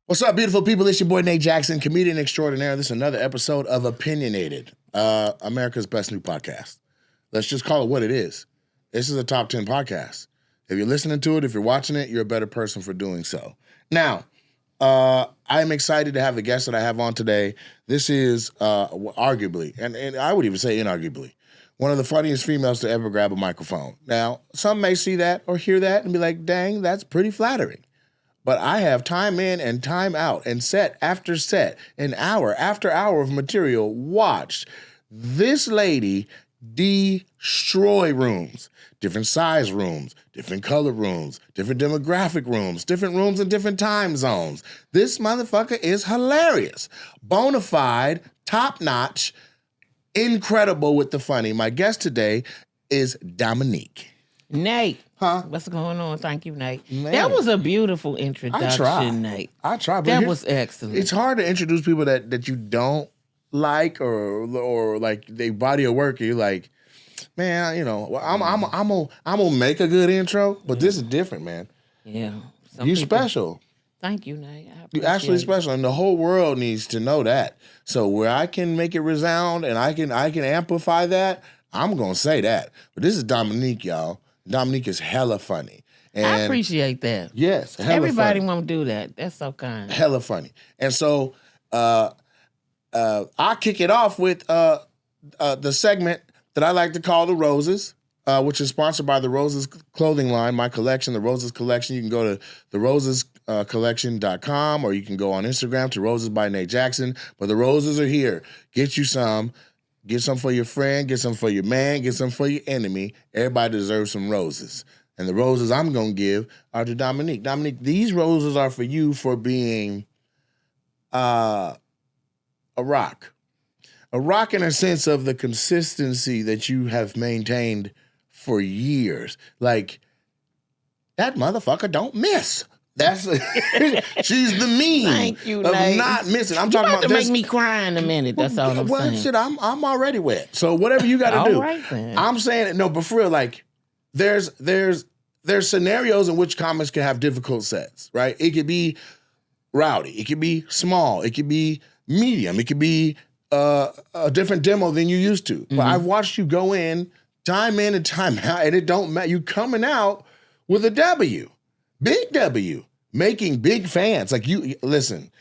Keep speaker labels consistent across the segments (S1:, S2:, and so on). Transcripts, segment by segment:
S1: What's up, beautiful people? It's your boy Nate Jackson, comedian extraordinaire. This is another episode of OpinioNated, America's best new podcast. Let's just call it what it is. This is a top 10 podcast. If you're listening to it, if you're watching it, you're a better person for doing so. Now, I'm excited to have the guest that I have on today. This is arguably, and I would even say inarguably, one of the funniest females to ever grab a microphone. Now, some may see that or hear that and be like, dang, that's pretty flattering. But I have time in and time out and set after set and hour after hour of material watched this lady destroy rooms, different size rooms, different color rooms, different demographic rooms, different rooms in different time zones. This motherfucker is hilarious, bona fide, top-notch, incredible with the funny. My guest today is Dominique.
S2: Nate.
S1: Huh?
S2: What's going on? Thank you, Nate.
S1: Man.
S2: That was a beautiful introduction, Nate.
S1: I try.
S2: That was excellent.
S1: It's hard to introduce people that you don't like or like they body of work. And you're like, man, you know, I'm gonna make a good intro, but this is different, man.
S2: Yeah.
S1: You special.
S2: Thank you, Nate.
S1: You actually special, and the whole world needs to know that. So where I can make it resound and I can amplify that, I'm gonna say that. But this is Dominique, y'all. Dominique is hella funny. And
S2: I appreciate that.
S1: yes, hella
S2: Everybody
S1: funny.
S2: won't do that. That's so kind.
S1: Hella funny. And so I kick it off with the segment that I like to call The Roses, which is sponsored by The Roses clothing line, my collection, The Roses Collection. You can go to therosescollection.com or you can go on Instagram to Roses by Nate Jackson. But the roses are here. Get you some. Get some for your friend, get some for your man, get some for your enemy. Everybody deserves some roses. And the roses I'm going to give are to Dominique. Dominique, these roses are for you for being a rock. A rock in a sense of the consistency that you have maintained for years. Like, that motherfucker don't miss. That's she's the mean
S2: Thank you,
S1: of
S2: Nate.
S1: not missing. I'm
S2: You
S1: talking
S2: about
S1: about
S2: to
S1: this.
S2: make me cry in a minute. That's all I'm
S1: Well,
S2: saying.
S1: shit, I'm already wet. So whatever you got to do.
S2: All right, then.
S1: I'm saying it. No, but for real, like there's scenarios in which comics can have difficult sets, right? It could be rowdy, it could be small, it could be medium, it could be a different demo than you used to. But I've watched you go in and time out, and it don't matter. You coming out with a W, big W. Making big fans. Like you listen,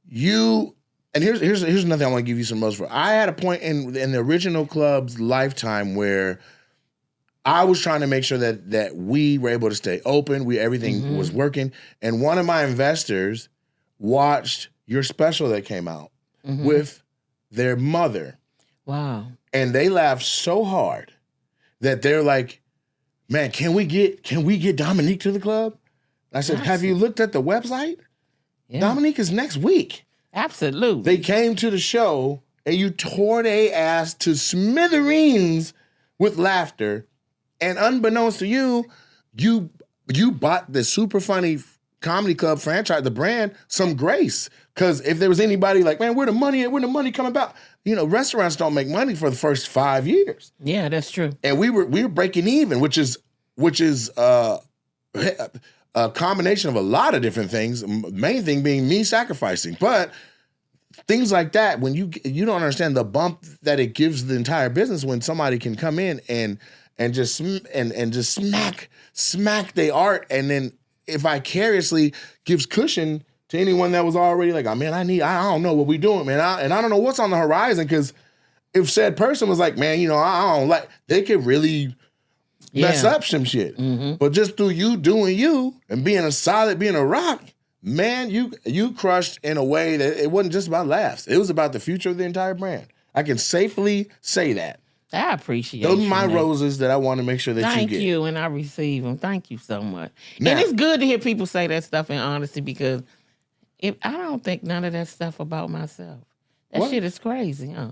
S1: and here's another thing I want to give you some roses for. I had a point in the original club's lifetime where I was trying to make sure that we were able to stay open, everything was working. And one of my investors watched your special that came out with their mother.
S2: Wow.
S1: And they laughed so hard that they're like, man, can we get Dominique to the club? I said, have you looked at the website? Yeah. Dominique is next week.
S2: Absolutely.
S1: They came to the show and you tore their ass to smithereens with laughter. And unbeknownst to you, you bought the super funny comedy club franchise, the brand, some grace. Because if there was anybody like, man, where the money coming about? You know, restaurants don't make money for the first 5 years.
S2: Yeah, that's true.
S1: And we were breaking even, which is a combination of a lot of different things, main thing being me sacrificing. But things like that, when you don't understand the bump that it gives the entire business when somebody can come in and just smack their art, and then it vicariously gives cushion to anyone that was already like, oh man, I don't know what we doing, man. I don't know what's on the horizon, because if said person was like, man, you know, I don't like, they could really mess up some shit. But just through you doing you and being a rock, man, you crushed in a way that it wasn't just about laughs. It was about the future of the entire brand. I can safely say that.
S2: I appreciate
S1: those are my
S2: Nate.
S1: roses that I want to make sure that you get.
S2: Thank you, and I receive them. Thank you so much.
S1: Now,
S2: and it's good to hear people say that stuff in honesty, because I don't think none of that stuff about myself. That shit is crazy, huh?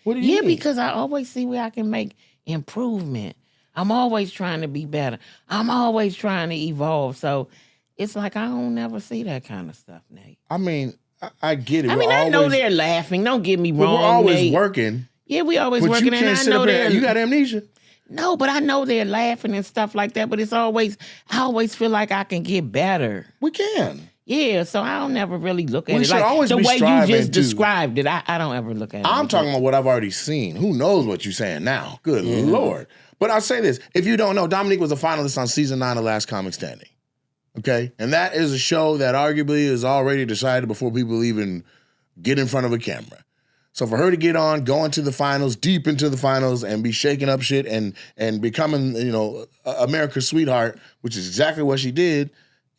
S1: What do you mean?
S2: Because I always see where I can make improvement. I'm always trying to be better. I'm always trying to evolve. So it's like I don't never see that kind of stuff, Nate.
S1: I mean, I get it.
S2: I know they're laughing. Don't get me wrong.
S1: We're always
S2: Nate.
S1: working.
S2: Yeah, we always
S1: But
S2: working,
S1: you can't
S2: and I
S1: sit
S2: know
S1: up there.
S2: they're.
S1: You got amnesia.
S2: No, but I know they're laughing and stuff like that. But it's always, I always feel like I can get better.
S1: We can.
S2: Yeah, so I don't ever really look at
S1: We
S2: it
S1: should
S2: like
S1: always
S2: the
S1: be
S2: way you
S1: striving
S2: just
S1: to-
S2: described it. I don't ever look at it.
S1: I'm
S2: like
S1: talking
S2: that.
S1: about what I've already seen. Who knows what you're saying now? Good Lord. But I'll say this. If you don't know, Dominique was a finalist on season 9 of Last Comic Standing. Okay? And that is a show that arguably is already decided before people even get in front of a camera. So for her to get on, go into the finals, deep into the finals, and be shaking up shit and becoming, America's sweetheart, which is exactly what she did,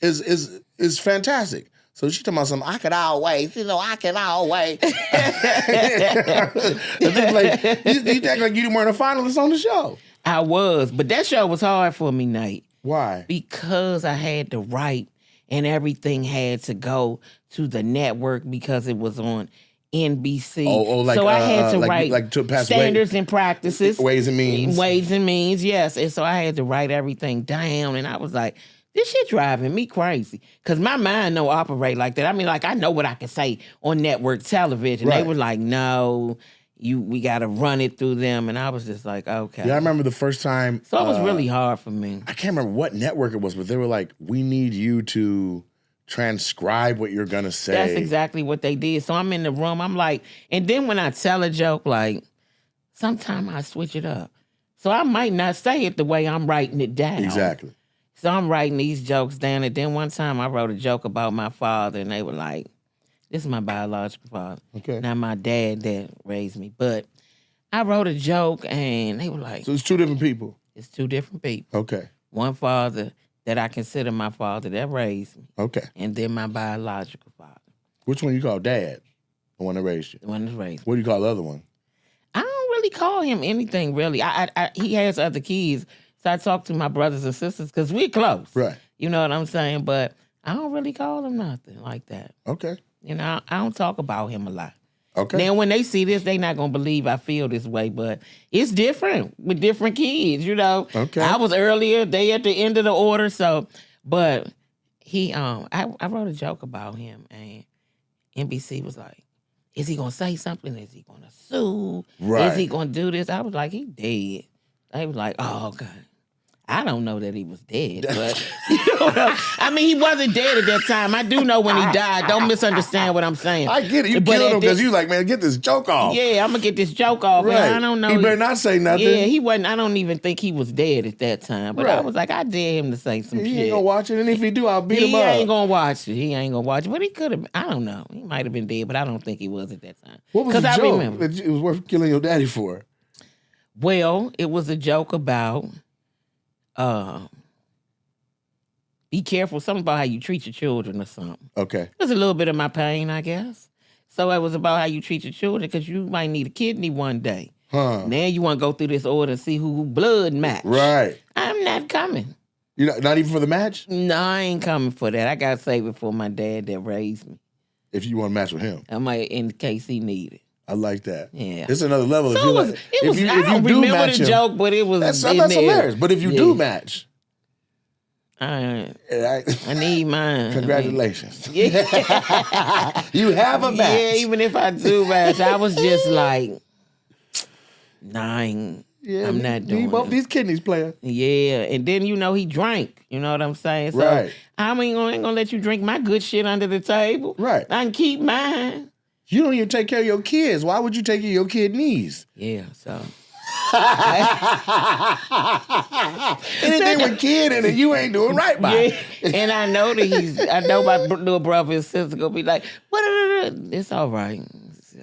S1: is fantastic. So she talking about something, I could always, I can always. You act like you weren't a finalist on the show.
S2: I was, but that show was hard for me, Nate.
S1: Why?
S2: Because I had to write and everything had to go to the network because it was on NBC. So I had to write
S1: to pass
S2: standards and practices.
S1: Ways and means.
S2: Ways and means, yes. And so I had to write everything down. And I was like, this shit driving me crazy. Because my mind don't operate like that. I mean, like, I know what I can say on network television.
S1: Right.
S2: They were like, no, we got to run it through them. And I was just like, okay.
S1: Yeah, I remember the first time.
S2: So it was really hard for me.
S1: I can't remember what network it was, but they were like, we need you to transcribe what you're going to say.
S2: That's exactly what they did. So I'm in the room. I'm like, and then when I tell a joke, like, sometimes I switch it up. So I might not say it the way I'm writing it down.
S1: Exactly.
S2: So I'm writing these jokes down. And then one time I wrote a joke about my father, and they were like, this is my biological father.
S1: Okay.
S2: Not my dad that raised me. But I wrote a joke, and they were like,
S1: So it's two different people.
S2: it's two different people.
S1: Okay.
S2: One father that I consider my father that raised me,
S1: Okay.
S2: and then my biological father,
S1: Which one you call dad? The one that raised you.
S2: the one that raised me.
S1: What do you call the other one?
S2: I don't really call him anything, really. He has other kids, so I talk to my brothers and sisters because we're close.
S1: Right.
S2: You know what I'm saying? But I don't really call him nothing like that.
S1: Okay.
S2: I don't talk about him a lot.
S1: Okay.
S2: Now, when they see this, they not going to believe I feel this way, but it's different with different kids,
S1: Okay.
S2: I was earlier, they at the end of the order, so, but he, I wrote a joke about him, and NBC was like, is he going to say something? Is he going to sue?
S1: Right.
S2: Is he going to do this? I was like, he dead. They was like, oh, okay. I don't know that he was dead, but I mean, he wasn't dead at that time. I do know when he died. Don't misunderstand what I'm saying.
S1: I get it. You
S2: But
S1: killed him
S2: at
S1: because
S2: this-
S1: you like, man, get this joke off.
S2: Yeah, I'm gonna get this joke off.
S1: Right.
S2: And I don't know.
S1: He better not say nothing.
S2: Yeah, he wasn't. I don't even think he was dead at that time. But I
S1: Right.
S2: was like, I dare him to say some
S1: He
S2: shit.
S1: ain't gonna watch it, and if he do, I'll beat him
S2: He
S1: up.
S2: ain't gonna watch it. He ain't gonna watch it. But he could have. I don't know. He might have been dead, but I don't think he was at that time.
S1: What was the
S2: I
S1: joke
S2: remember.
S1: that it was worth killing your daddy for?
S2: Well, it was a joke about be careful, something about how you treat your children or something.
S1: Okay.
S2: It was a little bit of my pain, I guess. So it was about how you treat your children because you might need a kidney one day.
S1: Huh.
S2: Now you want to go through this order and see who blood match.
S1: Right.
S2: I'm not coming.
S1: You not even for the match?
S2: No, I ain't coming for that. I got to save it for my dad that raised me.
S1: If you want to match with him.
S2: I might, in case he needed.
S1: I like that.
S2: Yeah.
S1: It's another level.
S2: So
S1: if you
S2: it was,
S1: like,
S2: it was,
S1: if you,
S2: I
S1: if you
S2: don't
S1: do
S2: remember
S1: match
S2: the
S1: him,
S2: joke, but it was
S1: that's
S2: in there.
S1: hilarious. But if you do
S2: Yeah.
S1: match,
S2: I need mine.
S1: congratulations.
S2: Yeah.
S1: You have a match.
S2: Yeah, even if I do match, I was just like, I'm not doing
S1: both
S2: it.
S1: these kidneys, player.
S2: Yeah, and then he drank. You know what I'm saying? So
S1: Right.
S2: I ain't gonna let you drink my good shit under the table.
S1: Right.
S2: I can keep mine.
S1: You don't even take care of your kids. Why would you take care of your kidneys?
S2: Yeah, so
S1: Anything with kid in it, you ain't doing right by.
S2: yeah. And I know that I know my little brother and sister gonna be like, what? It's all right.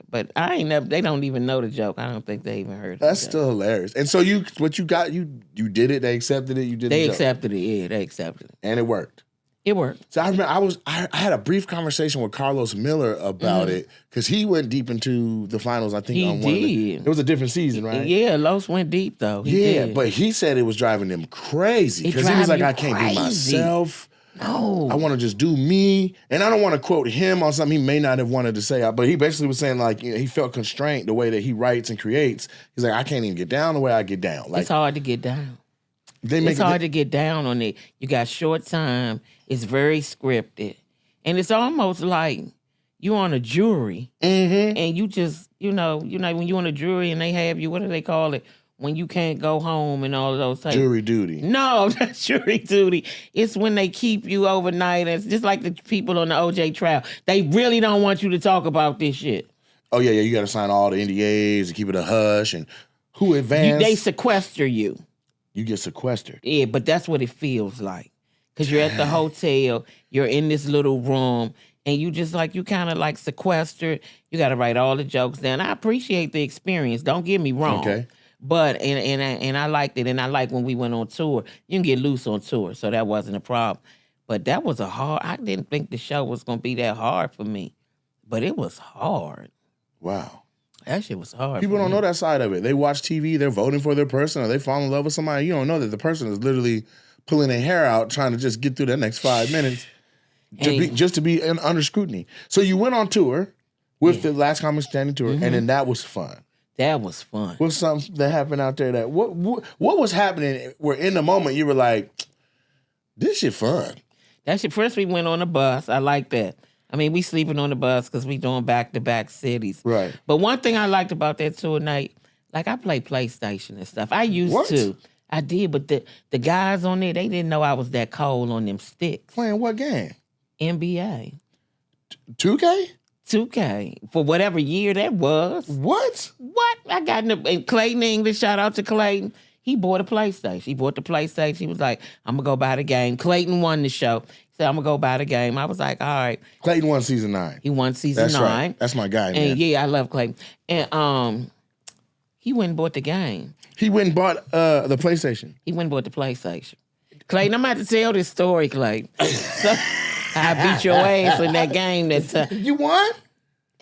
S2: But I ain't never. They don't even know the joke. I don't think they even heard it.
S1: That's still hilarious. And so you did it. They accepted it. You did.
S2: They
S1: the joke.
S2: accepted it. Yeah, they accepted it.
S1: And it worked.
S2: It worked.
S1: So I remember I had a brief conversation with Carlos Miller about it because he went deep into the finals. I think
S2: He
S1: on one of
S2: did.
S1: it was a different season, right?
S2: Yeah, Los went deep though. He did.
S1: But he said it was driving them crazy
S2: It
S1: because he was like,
S2: drive you
S1: I can't be
S2: crazy.
S1: myself.
S2: No.
S1: I want to just do me. And I don't want to quote him on something he may not have wanted to say, but he basically was saying like, he felt constrained the way that he writes and creates. He's like, I can't even get down the way I get down. Like
S2: It's hard to get down.
S1: they make
S2: It's hard to get down on it. You got short time. It's very scripted. And it's almost like you on a jury
S1: Mm-hmm.
S2: and you just, when you on a jury and they have you, what do they call it? when you can't go home and all of those things.
S1: Jury duty.
S2: No, that's jury duty. It's when they keep you overnight. It's just like the people on the OJ trial. They really don't want you to talk about this shit.
S1: Oh, yeah. You got to sign all the NDAs and keep it a hush. And who advanced?
S2: They sequester you.
S1: You get sequestered.
S2: Yeah, but that's what it feels like. Because you're at the hotel, you're in this little room, and you just like, you kind of like sequestered. You got to write all the jokes down. I appreciate the experience. Don't get me wrong.
S1: Okay.
S2: But, and I liked it. And I liked when we went on tour. You can get loose on tour, so that wasn't a problem. But that was I didn't think the show was going to be that hard for me. But it was hard.
S1: Wow.
S2: That shit was hard.
S1: People don't know that side of it. They watch TV, they're voting for their person, or they fall in love with somebody. You don't know that the person is literally pulling their hair out, trying to just get through that next 5 minutes to be under scrutiny. So you went on tour with the Last Comic Standing tour, and then that was fun.
S2: That was fun.
S1: What's something that happened out there what was happening where in the moment you were like, this shit fun?
S2: That shit, first we went on a bus. I like that. I mean, we sleeping on the bus because we doing back-to-back cities.
S1: Right.
S2: But one thing I liked about that tour night, like I play PlayStation and stuff. I used to. I did, but the guys on there, they didn't know I was that cold on them sticks.
S1: Playing what game?
S2: NBA.
S1: 2K?
S2: 2K. For whatever year that was.
S1: What?
S2: I got in Clayton English, shout out to Clayton. He bought a PlayStation. He bought the PlayStation. He was like, I'm going to go buy the game. Clayton won the show. He said, I'm going to go buy the game. I was like, all right.
S1: Clayton won season 9.
S2: He won season 9.
S1: Right. That's my guy, man.
S2: And yeah, I love Clayton. And he went and bought the game.
S1: He went and bought the PlayStation.
S2: He went and bought the PlayStation. Clayton, I'm about to tell this story, Clayton. So, I beat your ass in that game that time.
S1: You won?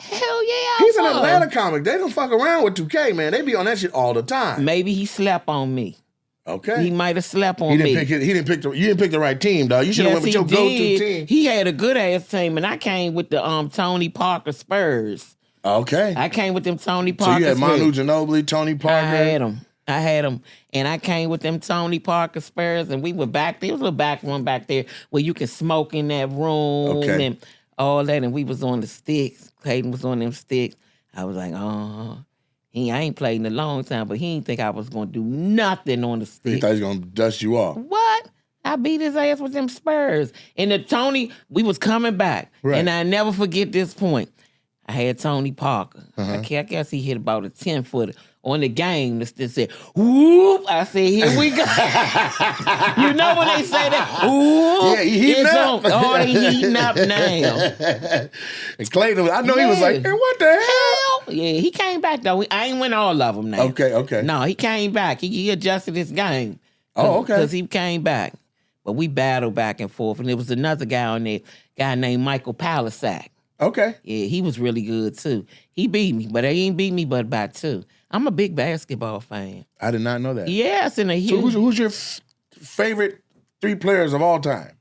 S2: Hell yeah,
S1: He's an Atlanta comic. They don't fuck around with 2K, man. They be on that shit all the time.
S2: Maybe he slept on me.
S1: Okay.
S2: He might have slept on me.
S1: You didn't pick the right team, dog. You should have went with your go-to team.
S2: He had a good ass team, and I came with the Tony Parker Spurs.
S1: Okay.
S2: I came with them Tony Parker.
S1: So you had Manu Ginobili, Tony Parker.
S2: I had them. And I came with them Tony Parker Spurs, and we were back there. There was a little back room back there where you can smoke in that room and all that. And we was on the sticks. Clayton was on them sticks. I was like, I ain't played in a long time, but he didn't think I was going to do nothing on the sticks.
S1: He thought he was going to dust you off.
S2: What? I beat his ass with them Spurs. And the Tony, we was coming back. Right. And I never forget this point. I had Tony Parker. I guess he hit about a 10-footer. On the game, that said, whoop. I said, here we go. You know when they say that? Whoop.
S1: Yeah, he heating up.
S2: He heating up now.
S1: And Clayton, I know he was like, hey, what the hell?
S2: Yeah, he came back, though. I ain't win all of them now.
S1: Okay.
S2: No, he came back. He adjusted his game.
S1: Oh, okay.
S2: Because he came back. But we battled back and forth. And there was another guy on there, guy named Michael Palisak.
S1: Okay.
S2: Yeah, he was really good, too. He beat me, but he ain't beat me but by 2. I'm a big basketball fan.
S1: I did not know that.
S2: Yes, and a huge...
S1: So who's your favorite 3 players of all time?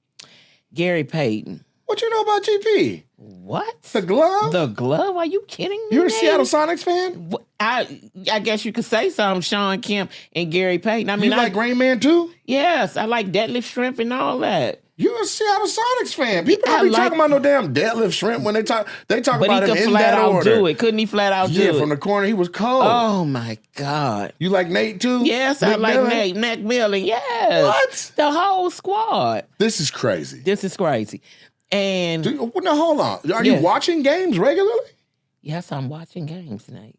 S2: Gary Payton.
S1: What you know about GP?
S2: What?
S1: The glove?
S2: The glove? Are you kidding me?
S1: You're a Seattle Sonics fan?
S2: I guess you could say something, Sean Kemp and Gary Payton. I mean,
S1: you like Rain Man too?
S2: Yes, I like Deadlift Shrimp and all that.
S1: You're a Seattle Sonics fan. People don't be talking about no damn Deadlift Shrimp when they talk about him in that order.
S2: Do it. Couldn't he flat out do it?
S1: Yeah, from the corner, he was cold.
S2: Oh, my God.
S1: You like Nate, too?
S2: Yes, I like Nate. McMillan, yes.
S1: What?
S2: The whole squad.
S1: This is crazy.
S2: And...
S1: Now, hold on. Are you watching games regularly?
S2: Yes, I'm watching games, Nate.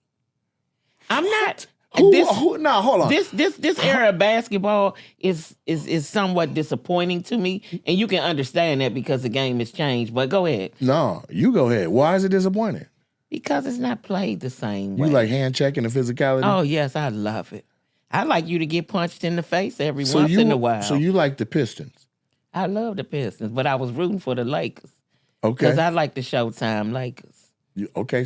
S2: I'm not...
S1: Now, hold on.
S2: This era of basketball is somewhat disappointing to me, and you can understand that because the game has changed. But go ahead.
S1: No, you go ahead. Why is it disappointing?
S2: Because it's not played the same way.
S1: You like hand checking and physicality?
S2: Oh yes, I love it. I like you to get punched in the face every once in a while.
S1: So you like the Pistons?
S2: I love the Pistons, but I was rooting for the Lakers.
S1: Okay.
S2: Because I like the Showtime Lakers.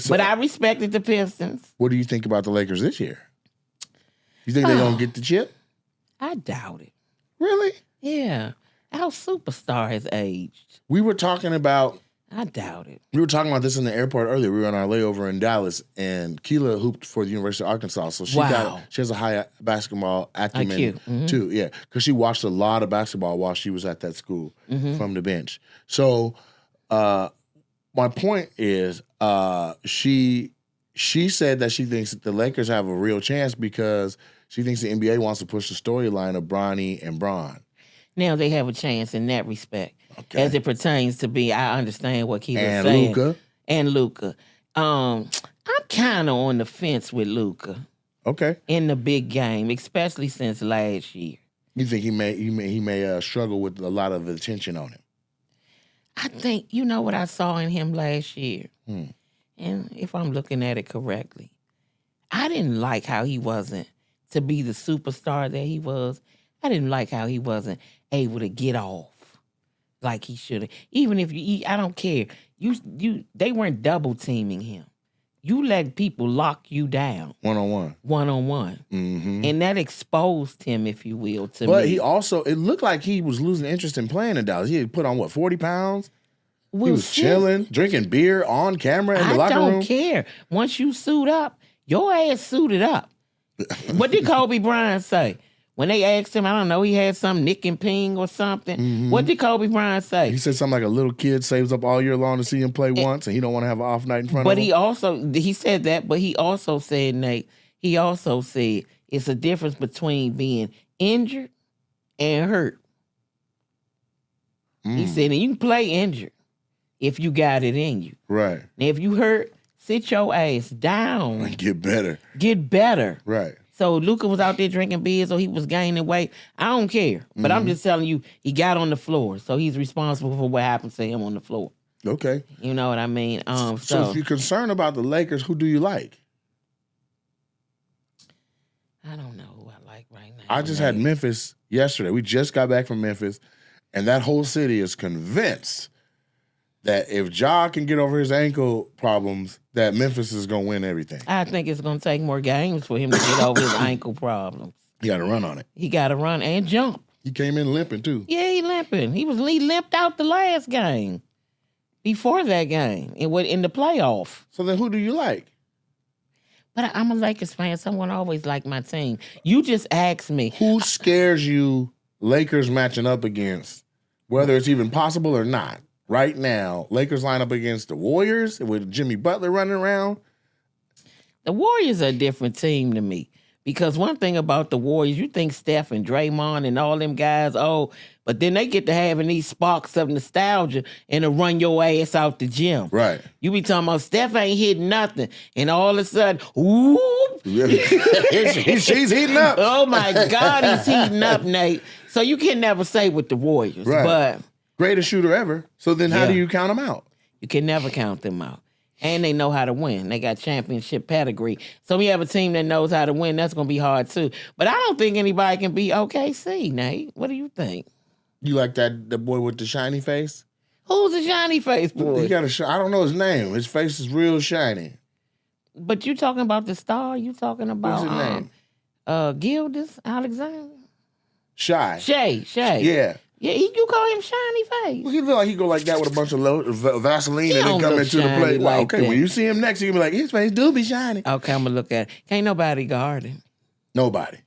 S2: But I respected the Pistons.
S1: What do you think about the Lakers this year? You think they're going to get the chip?
S2: I doubt it.
S1: Really?
S2: Yeah. Our superstar has aged.
S1: We were talking about...
S2: I doubt it.
S1: We were talking about this in the airport earlier. We were on our layover in Dallas, and Keela hooped for the University of Arkansas. So she has a high basketball acumen too. Yeah, because she watched a lot of basketball while she was at that school from the bench. So my point is she said that she thinks that the Lakers have a real chance because She thinks the NBA wants to push the storyline of Bronny and Bron.
S2: Now they have a chance in that respect.
S1: Okay.
S2: As it pertains to be, I understand what Keith was
S1: And
S2: saying.
S1: Luka.
S2: And Luka. I'm kind of on the fence with Luka.
S1: Okay.
S2: In the big game, especially since last year.
S1: You think he may struggle with a lot of attention on him?
S2: I think, you know what I saw in him last year? And if I'm looking at it correctly, I didn't like how he wasn't, to be the superstar that he was, I didn't like how he wasn't able to get off like he should have. Even if I don't care. They weren't double teaming him. You let people lock you down. One-on-one. Mm-hmm. And that exposed him, if you will, to me.
S1: But he also, it looked like he was losing interest in playing in Dallas. He had put on, 40 pounds? He was chilling, drinking beer on camera in the locker room. I
S2: don't care. Once you suit up, your ass suited up. What did Kobe Bryant say? When they asked him, I don't know, he had some nick and ping or something. Mm-hmm. What did Kobe Bryant say?
S1: He said something like a little kid saves up all year long to see him play once, and he don't want to have an off night in front of him.
S2: He said that, but he also said, Nate, it's a difference between being injured and hurt. He said, and you can play injured if you got it in you.
S1: Right.
S2: Now, if you hurt, sit your ass down.
S1: And get better.
S2: Get better.
S1: Right.
S2: So Luka was out there drinking beers or he was gaining weight. I don't care. But I'm just telling you, he got on the floor. So he's responsible for what happened to him on the floor.
S1: Okay.
S2: You know what I mean?
S1: So if you're concerned about the Lakers, who do you like?
S2: I don't know who I like right now.
S1: I just had Memphis yesterday. We just got back from Memphis, and that whole city is convinced that if Ja can get over his ankle problems, that Memphis is going to win everything.
S2: I think it's going to take more games for him to get over his ankle problems.
S1: He got to run on it.
S2: He got to run and jump.
S1: He came in limping, too.
S2: Yeah, he limping. He limped out the last game. Before that game, in the playoff.
S1: So then who do you like?
S2: But I'm a Lakers fan. Someone always liked my team. You just asked me.
S1: Who scares you Lakers matching up against, whether it's even possible or not? Right now, Lakers line up against the Warriors with Jimmy Butler running around.
S2: The Warriors are a different team to me. Because one thing about the Warriors, you think Steph and Draymond and all them guys, but then they get to having these sparks of nostalgia and to run your ass out the gym.
S1: Right.
S2: You be talking about Steph ain't hitting nothing, and all of a sudden, whoop.
S1: She's heating up.
S2: Oh, my God, he's heating up, Nate. So you can never say with the Warriors.
S1: Right.
S2: But
S1: greatest shooter ever. So then how do you count them out?
S2: You can never count them out. And they know how to win. They got championship pedigree. So we have a team that knows how to win. That's going to be hard, too. But I don't think anybody can beat OKC, Nate. What do you think?
S1: You like the boy with the shiny face?
S2: Who's the shiny face boy?
S1: He got I don't know his name. His face is real shiny.
S2: But you talking about the star? You talking about
S1: what's his name?
S2: Gildas Alexander?
S1: Shay.
S2: Yeah. Yeah, you call him shiny face.
S1: Well, he look like he go like that with a bunch of Vaseline and then come into the plate. Well,
S2: like
S1: okay, when you see him next, you can be like, his face do be shiny.
S2: Okay, I'm going to look at it. Can't nobody guard him.
S1: Nobody.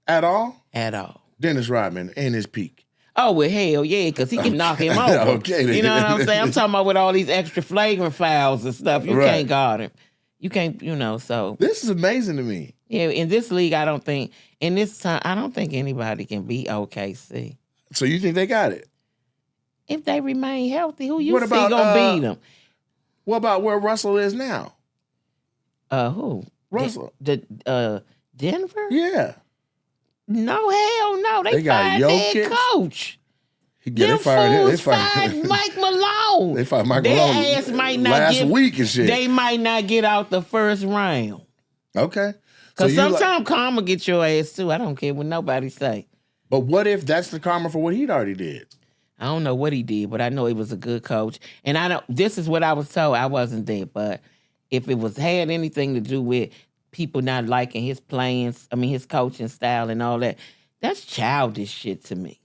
S1: At all?
S2: At all.
S1: Dennis Rodman in his peak.
S2: Oh, well, hell yeah, because he can knock him over.
S1: Okay.
S2: You know what I'm saying? I'm talking about with all these extra flagrant fouls and stuff. You can't guard him. You can't, so.
S1: This is amazing to me.
S2: Yeah, in this league, I don't think anybody can beat OKC.
S1: So you think they got it?
S2: If they remain healthy, who you see gonna beat them?
S1: What about where Russell is now?
S2: Who?
S1: Russell.
S2: Denver?
S1: Yeah.
S2: No, hell no. They
S1: got
S2: fired their coach.
S1: They fired
S2: Mike Malone.
S1: They fired Mike Malone
S2: their ass might not
S1: last week and shit.
S2: They might not get out the first round.
S1: Okay.
S2: Because sometimes karma get your ass too. I don't care what nobody say.
S1: But what if that's the karma for what he'd already did?
S2: I don't know what he did, but I know he was a good coach. And this is what I was told. I wasn't there, but if it had anything to do with people not liking his his coaching style and all that, that's childish shit to me.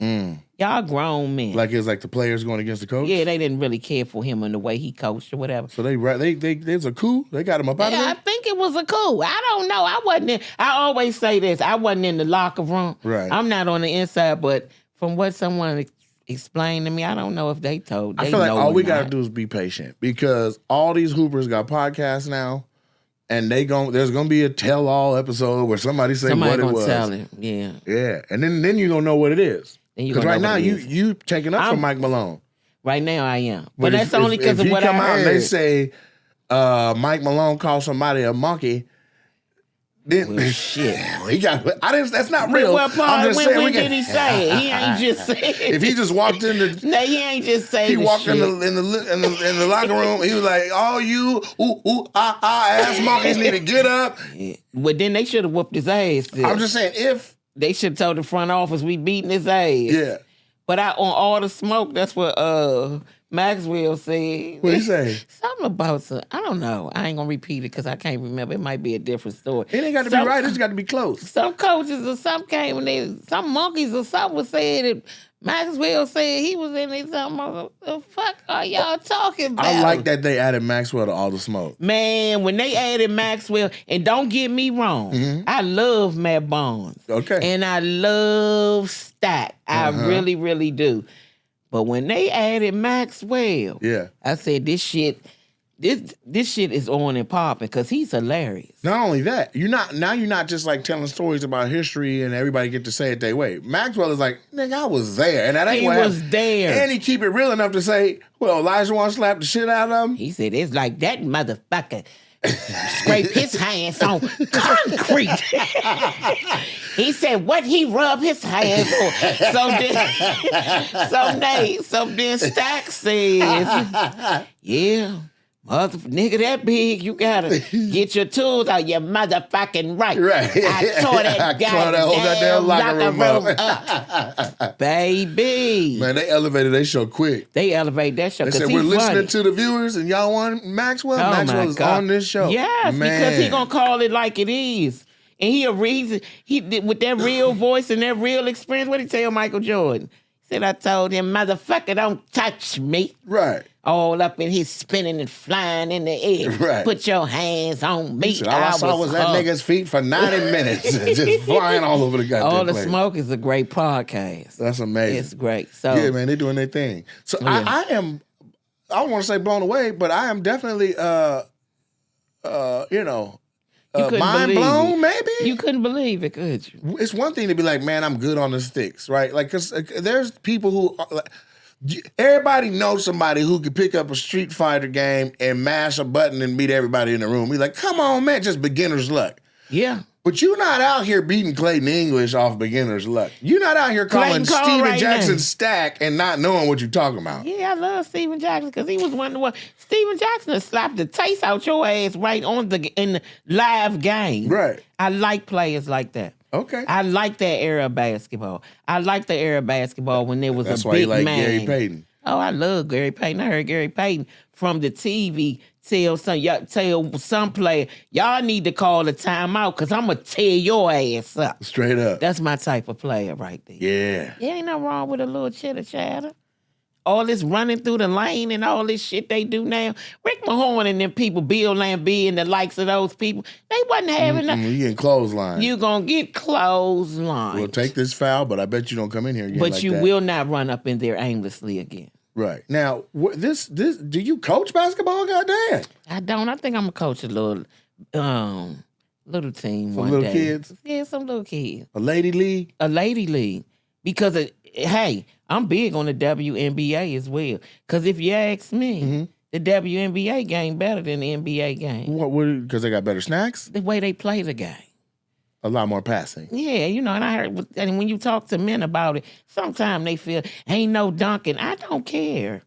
S2: Y'all grown men.
S1: Like it's like the players going against the coach?
S2: Yeah, they didn't really care for him and the way he coached or whatever.
S1: So there's a coup? They got him up out of there?
S2: I think it was a coup. I don't know. I wasn't in. I always say this. I wasn't in the locker room.
S1: Right.
S2: I'm not on the inside, but from what someone explained to me, I don't know if they told.
S1: I feel like all we got to do is be patient because all these hoopers got podcasts now. and there's gonna be a tell-all episode where somebody say what it was.
S2: Tell it. Yeah.
S1: Yeah, and then you gonna know what it is. Because right now you taking up for Mike Malone.
S2: Right now I am, but that's only because of what I heard. If he come out and
S1: they say Mike Malone called somebody a monkey. Then
S2: shit,
S1: that's not real.
S2: Well, Paul,
S1: I'm just saying.
S2: When did he say it? He ain't just say it.
S1: If he just walked in the,
S2: no, he ain't just say.
S1: He walked in the locker room. He was like, "All you ass monkeys need to get up."
S2: Yeah. Well, then they should have whooped his ass. Then.
S1: I'm just saying, if
S2: they should have told the front office we beating his ass.
S1: Yeah.
S2: But on All the Smoke, that's what Maxwell said.
S1: What he say?
S2: Something about I don't know. I ain't gonna repeat it because I can't remember. It might be a different story.
S1: It ain't got to be right. It's got to be close.
S2: Some coaches or some monkeys or something was saying that Maxwell said he was in it. Something. What the fuck are y'all talking about?
S1: I like that they added Maxwell to All the Smoke.
S2: Man, when they added Maxwell, and don't get me wrong, I love Matt Barnes.
S1: Okay.
S2: And I love Stack. I really, really do. But when they added Maxwell, I said this shit is on and popping because he's hilarious.
S1: Not only that, you're not just like telling stories about history and everybody get to say it their way. Maxwell is like, nigga, I was there, and that ain't
S2: he
S1: what
S2: was there,
S1: and he keep it real enough to say, well, Elijah want to slap the shit out of him.
S2: He said it's like that motherfucker scrape his hands on concrete. He said what he rubbed his hands on. So then Stack says, yeah. Nigga that big, you gotta get your tools out. You're motherfucking right. I tore that goddamn locker room up. Baby.
S1: Man, they elevated their show quick.
S2: They elevated that show.
S1: They said we're listening to the viewers and y'all want Maxwell?
S2: Oh
S1: Maxwell is on this show.
S2: Yes,
S1: man.
S2: Because he gonna call it like it is. And he with that real voice and that real experience, what he tell Michael Jordan? He said, I told him, motherfucker, don't touch me.
S1: Right.
S2: All up in his spinning and flying in the air.
S1: Right.
S2: Put your hands on me.
S1: Said, all I saw was that nigga's feet for 90 minutes. Just flying all over the goddamn
S2: All the
S1: place.
S2: Smoke is a great podcast.
S1: That's amazing.
S2: It's great. So
S1: yeah, man, they're doing their thing. So I am, I don't want to say blown away, but I am definitely, mind blown, maybe?
S2: You couldn't believe it, could you?
S1: It's one thing to be like, man, I'm good on the sticks, right? Like, because there's people who, everybody knows somebody who could pick up a Street Fighter game and mash a button and beat everybody in the room. Be like, come on, man, just beginner's luck.
S2: Yeah.
S1: But you're not out here beating Clayton English off beginner's luck. You're not out here calling Steven Jackson Stack and not knowing what you're talking about.
S2: Yeah, I love Steven Jackson because he was one of the ones. Steven Jackson slapped the taste out your ass right in the live game.
S1: Right.
S2: I like players like that.
S1: Okay.
S2: I like that era of basketball. I like the era of basketball when there was
S1: That's
S2: a
S1: why
S2: big
S1: you like
S2: man.
S1: Gary Payton.
S2: Oh, I love Gary Payton. I heard Gary Payton from the TV tell some player, y'all need to call a timeout because I'm going to tear your ass up.
S1: Straight up.
S2: That's my type of player right there.
S1: Yeah.
S2: Yeah, ain't nothing wrong with a little chitter chatter. All this running through the lane and all this shit they do now. Rick Mahorn and them people, Bill Lambie and the likes of those people, they wasn't having that.
S1: You getting clothesline.
S2: You gonna get clothesline.
S1: We'll take this foul, but I bet you don't come in here again.
S2: But
S1: like
S2: you
S1: that.
S2: will not run up in there aimlessly again.
S1: Right. Now, this do you coach basketball? Goddamn.
S2: I don't. I think I'm gonna coach a little team
S1: Some
S2: one
S1: little
S2: day.
S1: kids?
S2: Yeah, some little kids.
S1: A lady league?
S2: A lady league. Because, hey, I'm big on the WNBA as well. Because if you ask me, the WNBA game better than the NBA game.
S1: What? Because they got better snacks?
S2: The way they play the game.
S1: A lot more passing.
S2: Yeah, and I heard, and when you talk to men about it, sometimes they feel, ain't no dunking. I don't care.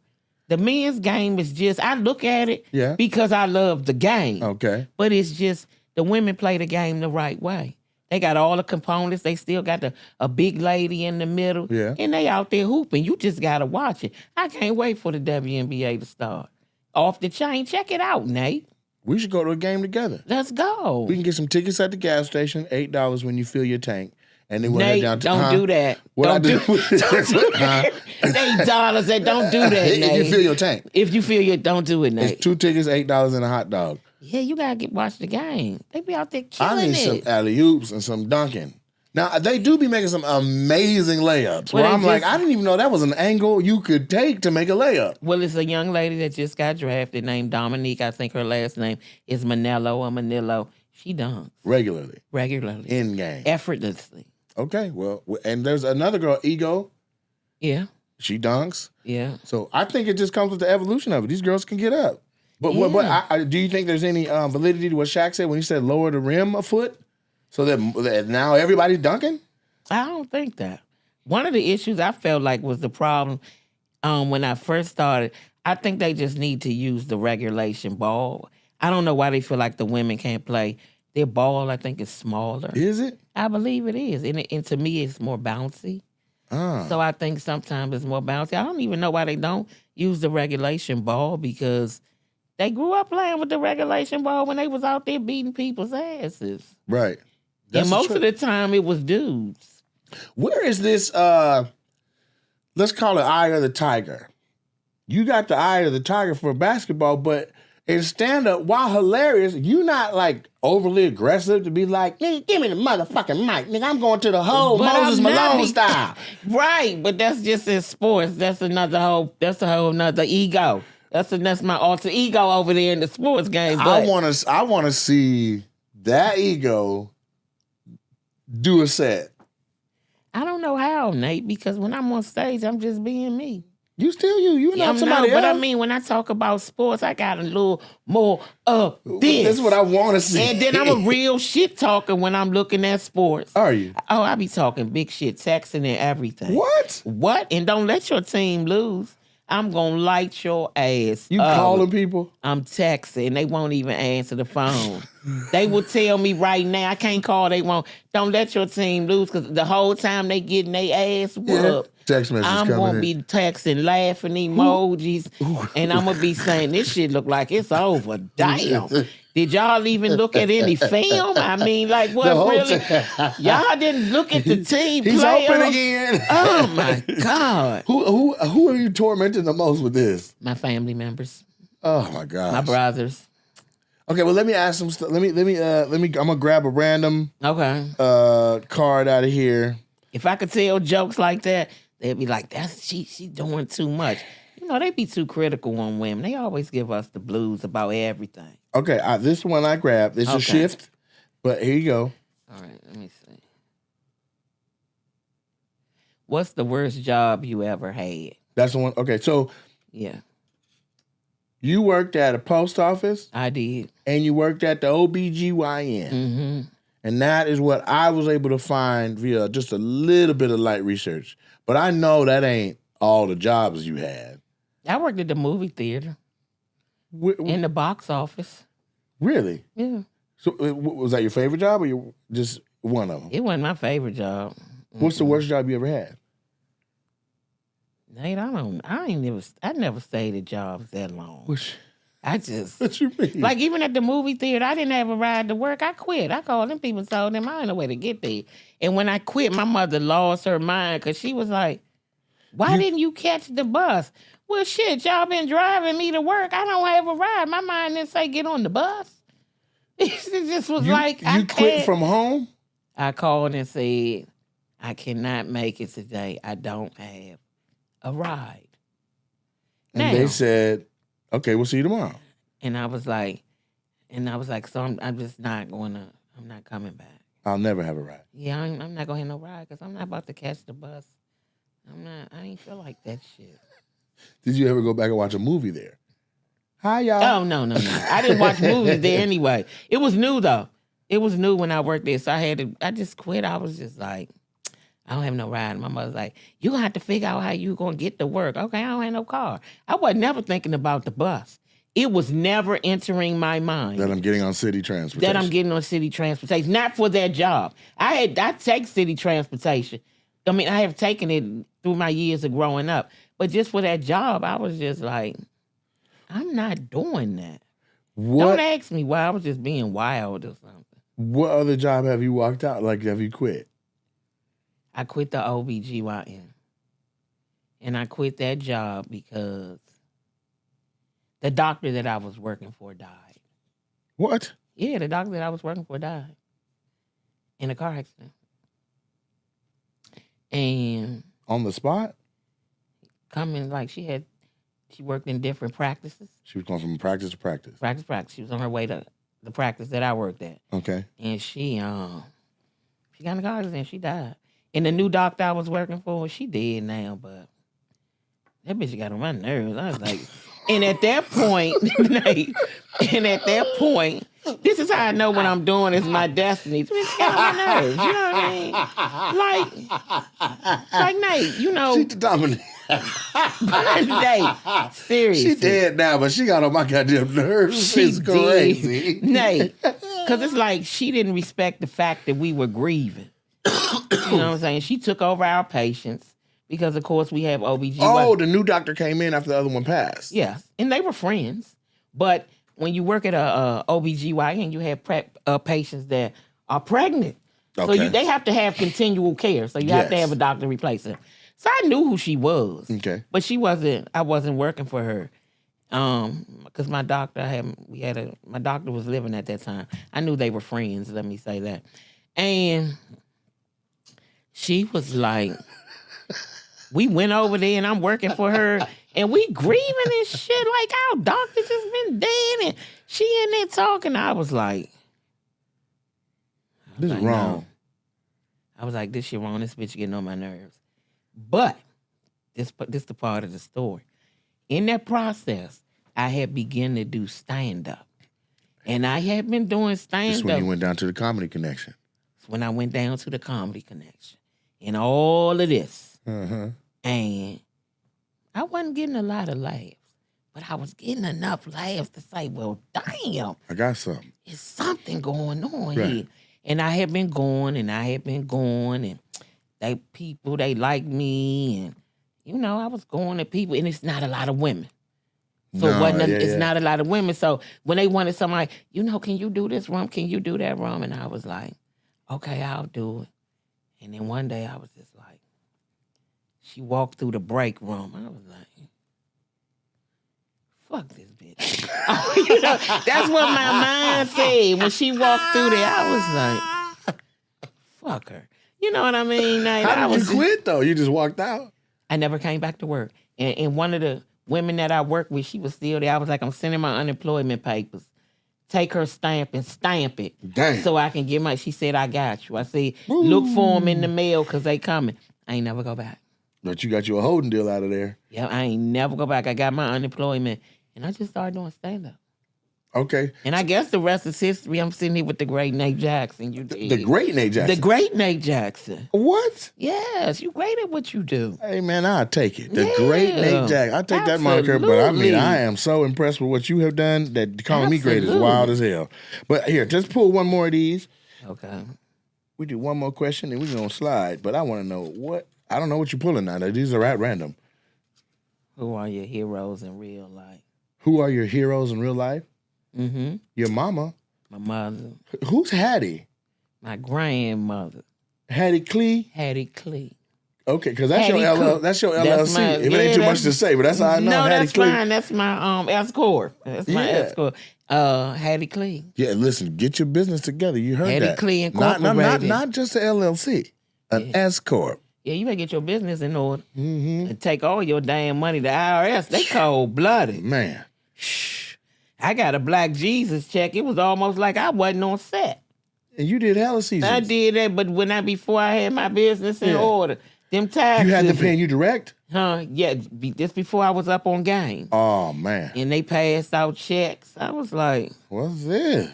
S2: The men's game is just, I look at it because I love the game.
S1: Okay.
S2: But it's just, the women play the game the right way. They got all the components. They still got a big lady in the middle.
S1: Yeah.
S2: And they out there hooping. You just got to watch it. I can't wait for the WNBA to start. Off the chain. Check it out, Nate.
S1: We should go to a game together.
S2: Let's go.
S1: We can get some tickets at the gas station, $8 when you fill your tank. And then we'll
S2: Nate,
S1: head down to
S2: don't do that. Don't do that. $8 and don't do that, Nate.
S1: If you fill your tank.
S2: If you feel don't do it, Nate.
S1: It's 2 tickets, $8 and a hot dog.
S2: Yeah, you gotta watch the game. They be out there killing it.
S1: I need some alley-oops and some dunking. Now, they do be making some amazing layups where I'm like, I didn't even know that was an angle you could take to make a layup.
S2: Well, it's a young lady that just got drafted named Dominique. I think her last name is Manillo. She dunks.
S1: Regularly.
S2: In
S1: game.
S2: Effortlessly.
S1: Okay, well, and there's another girl, Ego.
S2: Yeah.
S1: She dunks.
S2: Yeah.
S1: So I think it just comes with the evolution of it. These girls can get up. But do you think there's any validity to what Shaq said when he said lower the rim a foot? So that now everybody's dunking?
S2: I don't think that. One of the issues I felt like was the problem when I first started. I think they just need to use the regulation ball. I don't know why they feel like the women can't play. Their ball, I think, is smaller.
S1: Is it?
S2: I believe it is. And to me, it's more bouncy. So I think sometimes it's more bouncy. I don't even know why they don't use the regulation ball because they grew up playing with the regulation ball when they was out there beating people's asses.
S1: Right.
S2: And most of the time, it was dudes.
S1: Where is this, let's call it eye of the tiger. You got the eye of the tiger for basketball, but in stand-up, while hilarious, you not like overly aggressive to be like, nigga, give me the motherfucking mic. Nigga, I'm going to the whole Moses Malone style.
S2: Right, but that's just in sports. That's a whole nother ego. That's my alter ego over there in the sports game. But
S1: I wanna see that ego do a set.
S2: I don't know how, Nate, because when I'm on stage, I'm just being me.
S1: You still you. You not somebody else.
S2: But I mean, when I talk about sports, I got a little more of this.
S1: That's what I want to see.
S2: And then I'm a real shit talker when I'm looking at sports.
S1: Are you?
S2: Oh, I be talking big shit, texting and everything.
S1: What?
S2: And don't let your team lose. I'm going to light your ass.
S1: You calling people?
S2: I'm texting. They won't even answer the phone. They will tell me right now, I can't call, they won't. Don't let your team lose because the whole time they getting their ass whooped.
S1: Text message
S2: I'm going to be texting, laughing emojis, and I'm going to be saying, this shit look like it's over. Damn. Did y'all even look at any film? I mean, like, what really? Y'all didn't look at the team
S1: He's
S2: play.
S1: open again.
S2: Oh, my God.
S1: Who are you tormenting the most with this?
S2: My family members.
S1: Oh, my God.
S2: My brothers.
S1: Okay, well, let me ask some stuff. Let me. I'm gonna grab a random card out of here.
S2: If I could tell jokes like that, they'd be like, "That's she doing too much." You know, they be too critical on women. They always give us the blues about everything.
S1: Okay, this one I grabbed. It's a shift, but here you go.
S2: All right, let me see. What's the worst job you ever had?
S1: That's the one. Okay, so
S2: yeah.
S1: You worked at a post office?
S2: I did.
S1: And you worked at the OBGYN.
S2: Mm-hmm.
S1: And that is what I was able to find via just a little bit of light research. But I know that ain't all the jobs you had.
S2: I worked at the movie theater. In the box office.
S1: Really?
S2: Yeah.
S1: So was that your favorite job or you just one of them?
S2: It wasn't my favorite job.
S1: What's the worst job you ever had?
S2: Nate, I never stayed at jobs that long.
S1: What you mean?
S2: Like even at the movie theater, I didn't have a ride to work. I quit. I called them people and told them I ain't no way to get there. And when I quit, my mother lost her mind because she was like, why didn't you catch the bus? Well, shit, y'all been driving me to work. I don't have a ride. My mind didn't say get on the bus. It just was
S1: you quit from home?
S2: I called and said, I cannot make it today. I don't have a ride.
S1: And they said, okay, we'll see you tomorrow.
S2: And I was like, so I'm just not I'm not coming back.
S1: I'll never have a ride.
S2: Yeah, I'm not gonna have no ride because I'm not about to catch the bus. I ain't feel like that shit.
S1: Did you ever go back and watch a movie there? Hi, y'all.
S2: Oh, no. I didn't watch movies there anyway. It was new though. It was new when I worked there. So I just quit. I was just like, I don't have no ride. My mother's like, you gonna have to figure out how you gonna get to work. Okay, I don't have no car. I was never thinking about the bus. It was never entering my mind.
S1: That I'm getting on city transportation.
S2: Not for that job. I take city transportation. I mean, I have taken it through my years of growing up. But just for that job, I was just like, I'm not doing that. Don't ask me why. I was just being wild or something.
S1: What other job have you walked out? Like, have you quit?
S2: I quit the OBGYN. And I quit that job because the doctor that I was working for died.
S1: What?
S2: Yeah, the doctor that I was working for died in a car accident. And
S1: On the spot?
S2: coming, like, she worked in different practices.
S1: She was going from practice to practice.
S2: Practice. She was on her way to the practice that I worked at.
S1: Okay.
S2: And she got in the car and she died. And the new doctor I was working for, she dead now, but that bitch got on my nerves. I was like, and at that point, this is how I know what I'm doing is my destiny. Bitch got on my nerves. You know what I mean? Like Nate, you know.
S1: She's the Dominique.
S2: Nate, seriously.
S1: She dead now, but she got on my goddamn nerves. It's crazy.
S2: Nate, because it's like she didn't respect the fact that we were grieving. You know what I'm saying? She took over our patients because, of course, we have OBGYN.
S1: Oh, the new doctor came in after the other one passed.
S2: Yes, and they were friends. But when you work at a OBGYN, you have patients that are pregnant.
S1: Okay.
S2: So they have to have continual care. So you have to have a doctor replace her. So I knew who she was.
S1: Okay.
S2: But I wasn't working for her. Because my doctor my doctor was living at that time. I knew they were friends, let me say that. And she was like, we went over there and I'm working for her and we grieving and shit like our doctor just been dead and she in there talking. I was like,
S1: this is wrong.
S2: No. I was like, this shit wrong. This bitch getting on my nerves. But this the part of the story. In that process, I had begun to do stand-up. And I had been doing stand-up.
S1: This when you went down to the Comedy Connection.
S2: When I went down to the Comedy Connection. And all of this.
S1: Uh-huh.
S2: And I wasn't getting a lot of laughs. But I was getting enough laughs to say, well, damn.
S1: I got something.
S2: There's something going on
S1: Right.
S2: here. And I had been going and they like me and you know, I was going to people and it's not a lot of women. So it's not a lot of women. So when they wanted somebody, you know, can you do this rum? Can you do that rum? And I was like, okay, I'll do it. And then one day I was just like, she walked through the break room. I was like, fuck this bitch. You know, that's what my mind said. When she walked through there, I was like, fuck her. You know what I mean? Like,
S1: How did you quit, though? You just walked out?
S2: I never came back to work. And one of the women that I worked with, she was still there. I was like, I'm sending my unemployment papers. Take her stamp and stamp it.
S1: Damn.
S2: So I can get my, she said, I got you. I said, look for them in the mail because they coming. I ain't never go back.
S1: But you got you a holding deal out of there.
S2: Yeah, I ain't never go back. I got my unemployment. And I just started doing stand-up.
S1: Okay.
S2: And I guess the rest is history. I'm sitting here with the great Nate Jackson. You did.
S1: The great Nate Jackson?
S2: The great Nate Jackson.
S1: What?
S2: Yes, you great at what you do.
S1: Hey, man, I'll take it. The great Nate Jackson. I'll take that moniker, but I mean, I am so impressed with what you have done that calling me great is wild as hell. But here, just pull one more of these.
S2: Okay.
S1: We do one more question and we're going to slide. But I want to know I don't know what you're pulling now. These are at random.
S2: Who are your heroes in real life?
S1: Who are your heroes in real life?
S2: Mm-hmm.
S1: Your mama.
S2: My mother.
S1: Who's Hattie?
S2: My grandmother.
S1: Hattie Clee?
S2: Hattie Clee.
S1: Okay, because that's your LLC. If it ain't too much to say, but that's how I know.
S2: No,
S1: Hattie
S2: that's
S1: Clee.
S2: fine. That's my S corp. That's my S corp. Hattie Clee.
S1: Yeah, listen, get your business together. You heard
S2: Hattie
S1: that.
S2: Clee Incorporated.
S1: Not just an LLC, an S corp.
S2: Yeah, you better get your business in order and take all your damn money to IRS. They cold blooded.
S1: Man.
S2: I got a Black Jesus check. It was almost like I wasn't on set.
S1: And you did hella seasons.
S2: I did that, but before I had my business in order, them taxes.
S1: You had them paying you direct?
S2: Huh? Yeah, just before I was up on game.
S1: Oh, man.
S2: And they passed out checks. I was like,
S1: what's this?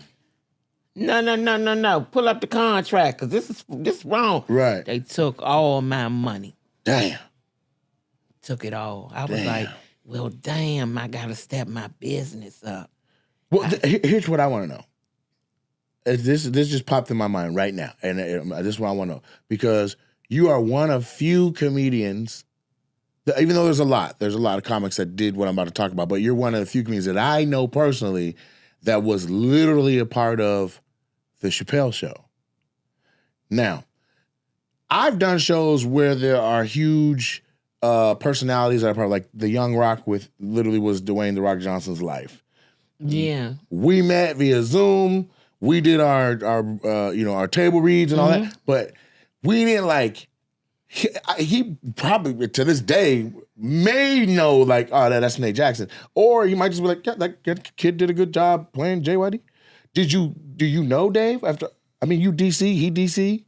S2: No. Pull up the contract, because this is wrong.
S1: Right.
S2: They took all my money.
S1: Damn.
S2: Took it all. I was like, well, damn, I got to step my business up.
S1: Well, here's what I want to know. This just popped in my mind right now, and this is what I want to know. Because you are one of few comedians, even though there's a lot of comics that did what I'm about to talk about, but you're one of the few comedians that I know personally that was literally a part of the Chappelle Show. Now, I've done shows where there are huge personalities that are part of, like the Young Rock literally was Dwayne The Rock Johnson's life.
S2: Yeah.
S1: We met via Zoom. We did our table reads and all that, but we didn't he probably to this day may know like, oh, that's Nate Jackson, or he might just be like, yeah, that kid did a good job playing JYD. Do you know Dave? You DC, he DC.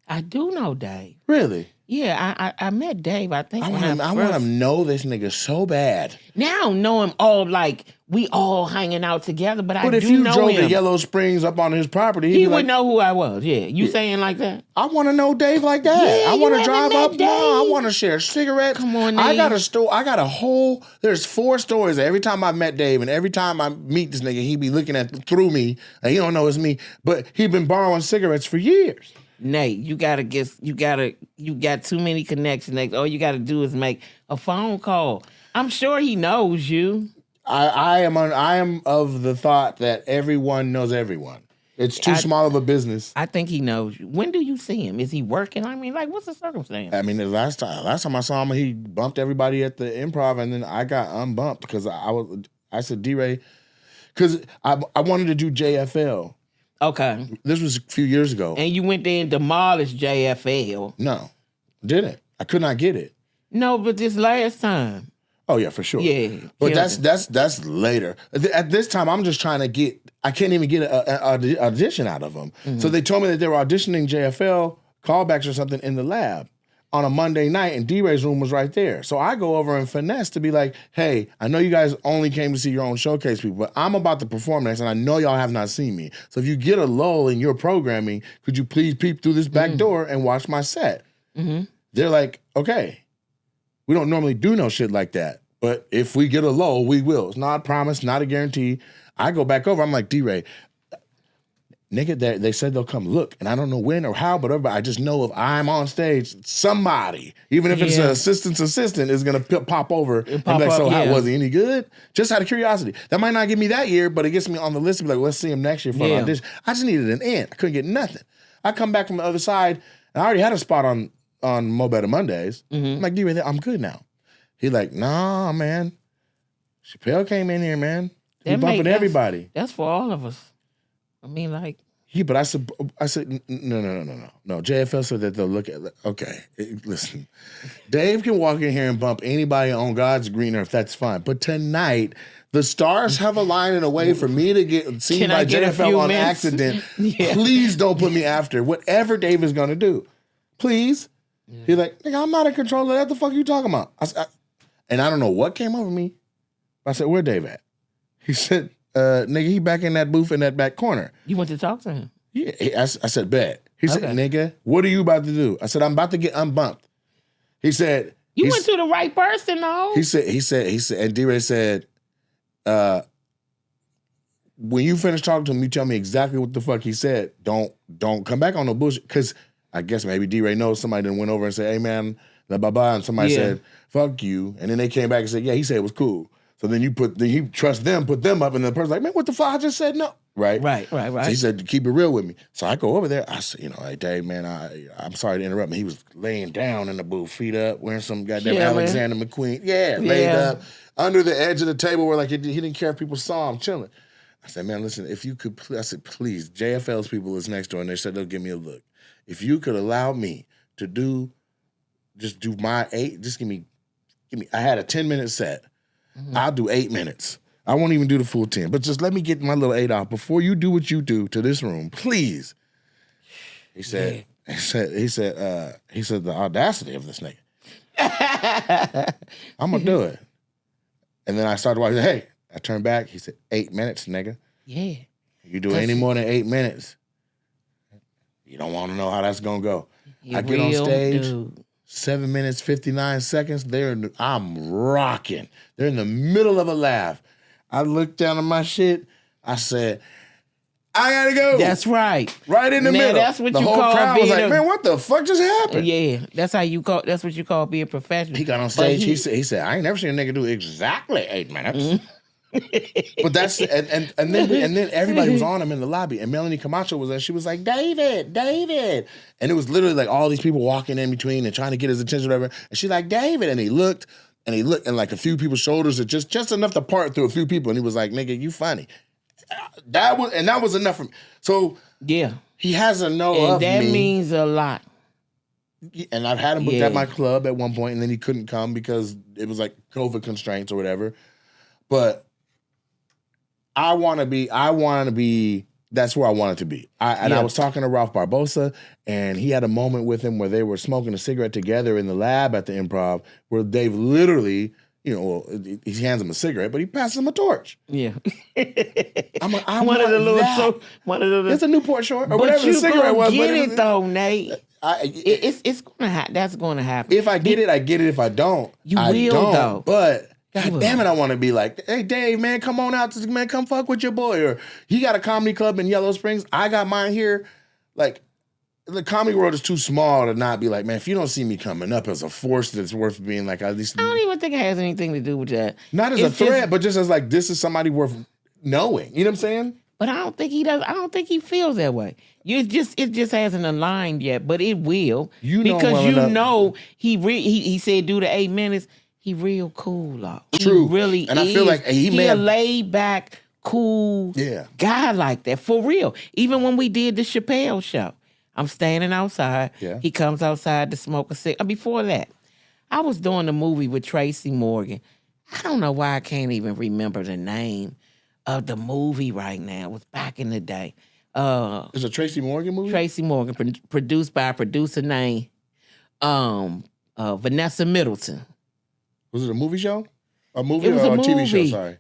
S2: I do know Dave.
S1: Really?
S2: Yeah, I met Dave. I think
S1: I want to know this nigga so bad.
S2: Now I don't know him all like we all hanging out together, but I do know him.
S1: But if you drove to Yellow Springs up on his property,
S2: he would know who I was. Yeah, you saying like that?
S1: I want to know Dave like that.
S2: Yeah,
S1: I want to drive up.
S2: Dave.
S1: No, I want to share cigarettes.
S2: Come on, Nate.
S1: I got a whole. There's 4 stories. Every time I met Dave, and every time I meet this nigga, he be looking through me, and he don't know it's me. But he been borrowing cigarettes for years.
S2: Nate, you got too many connections. Nate. All you gotta do is make a phone call. I'm sure he knows you.
S1: I am of the thought that everyone knows everyone. It's too small of a business.
S2: I think he knows you. When do you see him? Is he working? I mean, like, what's the circumstance?
S1: I mean, the last time I saw him, he bumped everybody at the Improv, and then I got unbumped because I said D-Ray, because I wanted to do JFL.
S2: Okay.
S1: This was a few years ago.
S2: And you went there and demolished JFL.
S1: No, didn't. I could not get it.
S2: No, but this last time.
S1: Oh yeah, for sure.
S2: Yeah.
S1: But that's later. At this time, I'm just trying to get. I can't even get an audition out of them. Mm-hmm. So they told me that they were auditioning JFL callbacks or something in the lab on a Monday night, and D-Ray's room was right there. So I go over and finesse to be like, hey, I know you guys only came to see your own showcase people, but I'm about to perform next, and I know y'all have not seen me. So if you get a lull in your programming, could you please peep through this back door and watch my set? Mm-hmm. They're like, okay. We don't normally do no shit like that, but if we get a lull, we will. It's not a promise, not a guarantee. I go back over, I'm like, D-Ray, nigga, they said they'll come look, and I don't know when or how, but I just know if I'm on stage, somebody, even if it's an assistant, is gonna pop over and be like, so how was he any good? Just out of curiosity. That might not get me that year, but it gets me on the list to be like, let's see him next year for an audition. I just needed an in. I couldn't get nothing. I come back from the other side, and I already had a spot on Mo Better Mondays. Mm-hmm. I'm like, D-Ray, I'm good now. He like, nah, man. Chappelle came in here, man. He bumping everybody.
S2: That's for all of us. I mean, like.
S1: Yeah, but I said, no. JFL said that they'll look at. Okay, listen, Dave can walk in here and bump anybody on God's green earth. That's fine. But tonight, the stars have aligned in a way for me to get seen by JFL on accident. Yeah. Please don't put me after whatever Dave is gonna do. Please. Yeah. He's like, nigga, I'm not in control of that. The fuck are you talking about? And I don't know what came over me. I said, where Dave at? He said, nigga, he back in that booth in that back corner.
S2: You went to talk to him?
S1: Yeah. I said, bet. He said, nigga, what are you about to do? I said, I'm about to get unbumped. He said,
S2: you went to the right person, though.
S1: He said, and D-Ray said, when you finish talking to him, you tell me exactly what the fuck he said. Don't come back on no bullshit. Because I guess maybe D-Ray knows somebody done went over and said, hey, man, blah, blah, blah. And somebody said, fuck you. And then they came back and said, yeah, he said it was cool. So then you trust them, put them up, and the person's like, man, what the fuck? I just said no. Right. So he said, keep it real with me. So I go over there. I said, hey, Dave, man, I'm sorry to interrupt me. He was laying down in the booth, feet up, wearing some goddamn Alexander McQueen. Yeah, laid up under the edge of the table where like he didn't care if people saw him chilling. I said, man, listen, if you could, I said, please, JFL's people is next door, and they said they'll give me a look. If you could allow me to do my 8, just give me, I had a 10-minute set. Mm-hmm. I'll do 8 minutes. I won't even do the full 10, but just let me get my little 8 out before you do what you do to this room, please. He said, he said the audacity of this nigga. I'm gonna do it. And then I started watching, hey, I turned back. He said, 8 minutes, nigga.
S2: Yeah.
S1: You do any more than 8 minutes, you don't want to know how that's gonna go. I get on stage. 7 minutes, 59 seconds. I'm rocking. They're in the middle of a laugh. I looked down at my shit. I said, I gotta go.
S2: That's right.
S1: Right in the middle.
S2: That's what
S1: the
S2: you
S1: whole
S2: call
S1: crowd
S2: being
S1: was like, man, what the fuck just happened?
S2: Yeah, that's what you call being professional.
S1: He got on stage. He said, I ain't never seen a nigga do exactly 8 minutes. Mm-hmm. But that's and then everybody was on him in the lobby, and Melanie Camacho was there. She was like, David, and it was literally like all these people walking in between and trying to get his attention, or whatever. And she's like, David, and he looked, and like a few people's shoulders, are just enough to part through a few people, and he was like, nigga, you funny. That was enough for me. So
S2: yeah,
S1: he has a know of me.
S2: That means a lot.
S1: And I've had him booked at my club at one point, and then he couldn't come because it was like COVID constraints or whatever. But I want to be, that's where I wanted to be. I was talking to Ralph Barbosa, and he had a moment with him where they were smoking a cigarette together in the lab at the Improv, where Dave literally, he hands him a cigarette, but he passes him a torch.
S2: Yeah.
S1: I'm like,
S2: one of the little,
S1: it's a Newport short or
S2: but
S1: whatever the cigarette was.
S2: Get it though, Nate. It's gonna that's gonna happen.
S1: If I get it, I get it. If I don't, I don't. Though. But God damn it, I want to be like, hey, Dave, man, come on out, man, come fuck with your boy. Or he got a comedy club in Yellow Springs. I got mine here. Like, the comedy world is too small to not be like, man, if you don't see me coming up as a force that's worth being like, at least.
S2: I don't even think it has anything to do with that.
S1: Not as a threat, but just as like, this is somebody worth knowing. You know what I'm saying?
S2: But I don't think he does. I don't think he feels that way. It just hasn't aligned yet, but it will. Because he said do the 8 minutes. He real cool, though.
S1: True.
S2: He really
S1: and
S2: is.
S1: I feel like he
S2: a laid back, cool guy like that. For real. Even when we did the Chappelle show, I'm standing outside. Yeah. He comes outside to smoke a cigarette. Before that, I was doing a movie with Tracy Morgan. I don't know why I can't even remember the name of the movie right now. It was back in the day.
S1: It's a Tracy Morgan movie?
S2: Tracy Morgan, produced by a producer named Vanessa Middleton.
S1: Was it a movie show? A movie or a TV show? Sorry.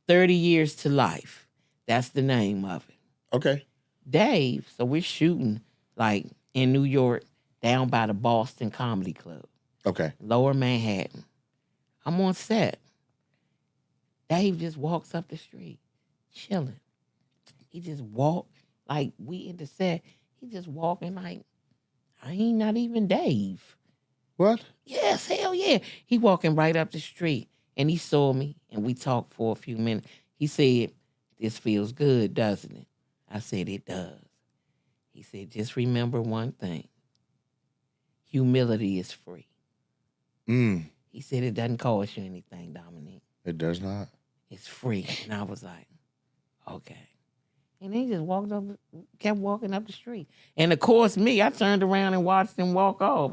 S2: 30 Years to Life. That's the name of it.
S1: Okay.
S2: Dave, so we're shooting like in New York, down by the Boston Comedy Club.
S1: Okay.
S2: Lower Manhattan. I'm on set. Dave just walks up the street, chilling. He just walked like we in the set. He just walking like, I ain't not even Dave.
S1: What?
S2: Yes, hell yeah. He walking right up the street, and he saw me, and we talked for a few minutes. He said, this feels good, doesn't it? I said, it does. He said, just remember one thing. Humility is free. He said, it doesn't cost you anything, Dominique.
S1: It does not?
S2: It's free. And I was like, okay. And he just kept walking up the street. And of course, me, I turned around and watched him walk off.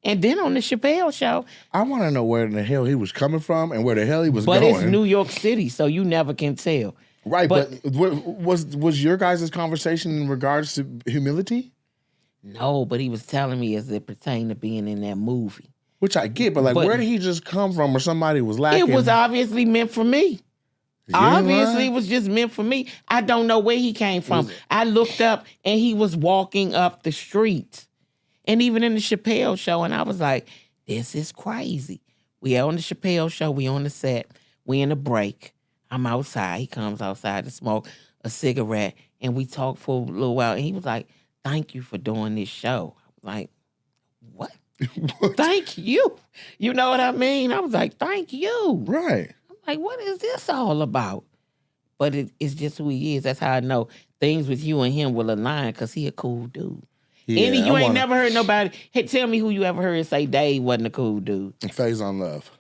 S2: And then on the Chappelle show,
S1: I want to know where the hell he was coming from and where the hell he was going.
S2: But it's New York City, so you never can tell.
S1: Right, but was your guys' conversation in regards to humility?
S2: No, but he was telling me as it pertained to being in that movie.
S1: Which I get, but where did he just come from or somebody was lacking?
S2: It was obviously meant for me. Obviously, it was just meant for me. I don't know where he came from. I looked up and he was walking up the street. And even in the Chappelle show, and I was like, this is crazy. We on the Chappelle show, we on the set, we in a break. I'm outside. He comes outside to smoke a cigarette, and we talk for a little while. And he was like, thank you for doing this show. I was like, what? Thank you. You know what I mean? I was like, thank you.
S1: Right.
S2: I'm like, what is this all about? But it's just who he is. That's how I know things with you and him will align because he a cool dude.
S1: Yeah,
S2: you ain't never heard nobody. Hey, tell me who you ever heard say Dave wasn't a cool dude.
S1: Faison Love.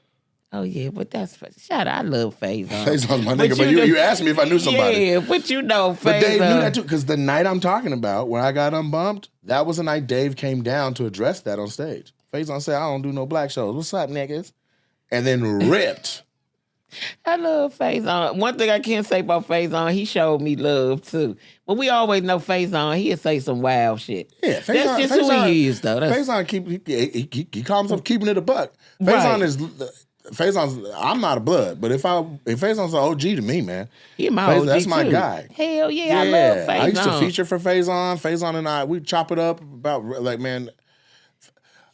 S2: Oh yeah, but that's shut up. I love Faison.
S1: Faison's my nigga, but you asked me if I knew somebody.
S2: Yeah, but you know Faison.
S1: But Dave knew that too, because the night I'm talking about, when I got unbumped, that was the night Dave came down to address that on stage. Faison said, I don't do no black shows. What's up, niggas? And then ripped.
S2: I love Faison. One thing I can't say about Faison, he showed me love too. But we always know Faison, he'll say some wild shit.
S1: Yeah,
S2: Faison, that's just who he is, though.
S1: Faison he calls himself keeping it a buck. Faison's I'm not a blood, but if Faison's an OG to me, man.
S2: He my OG
S1: that's my
S2: too.
S1: Guy.
S2: Hell yeah, I love Faison.
S1: I used to feature for Faison. Faison and I, we chop it up about like, man.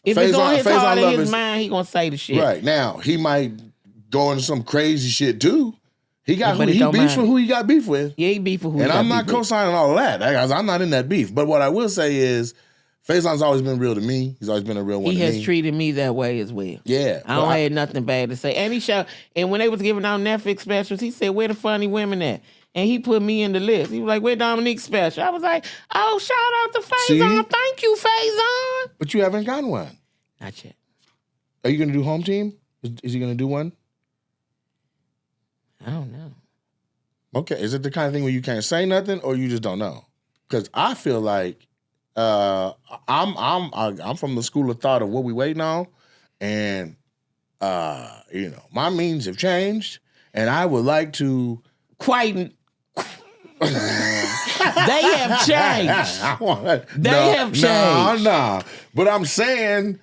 S2: If it's on his heart and his mind, he gonna say the shit.
S1: Right. Now, he might go into some crazy shit too. He beefs with who he got beef with.
S2: Yeah, he beef with who he got beef with.
S1: And I'm not co-signing all of that. I'm not in that beef. But what I will say is, Faison's always been real to me. He's always been a real one to me.
S2: He has treated me that way as well.
S1: Yeah.
S2: I don't have nothing bad to say. And when they was giving out Netflix specials, he said, where the funny women at? And he put me in the list. He was like, where Dominique's special? I was like, oh, shout out to Faison. Thank you, Faison.
S1: But you haven't gotten one.
S2: Not yet.
S1: Are you going to do Home Team? Is he going to do one?
S2: I don't know.
S1: Okay. Is it the kind of thing where you can't say nothing or you just don't know? Because I feel like I'm from the school of thought of what we waiting on, and my means have changed, and I would like to
S2: Quite. They have changed. They have changed.
S1: No. But I'm saying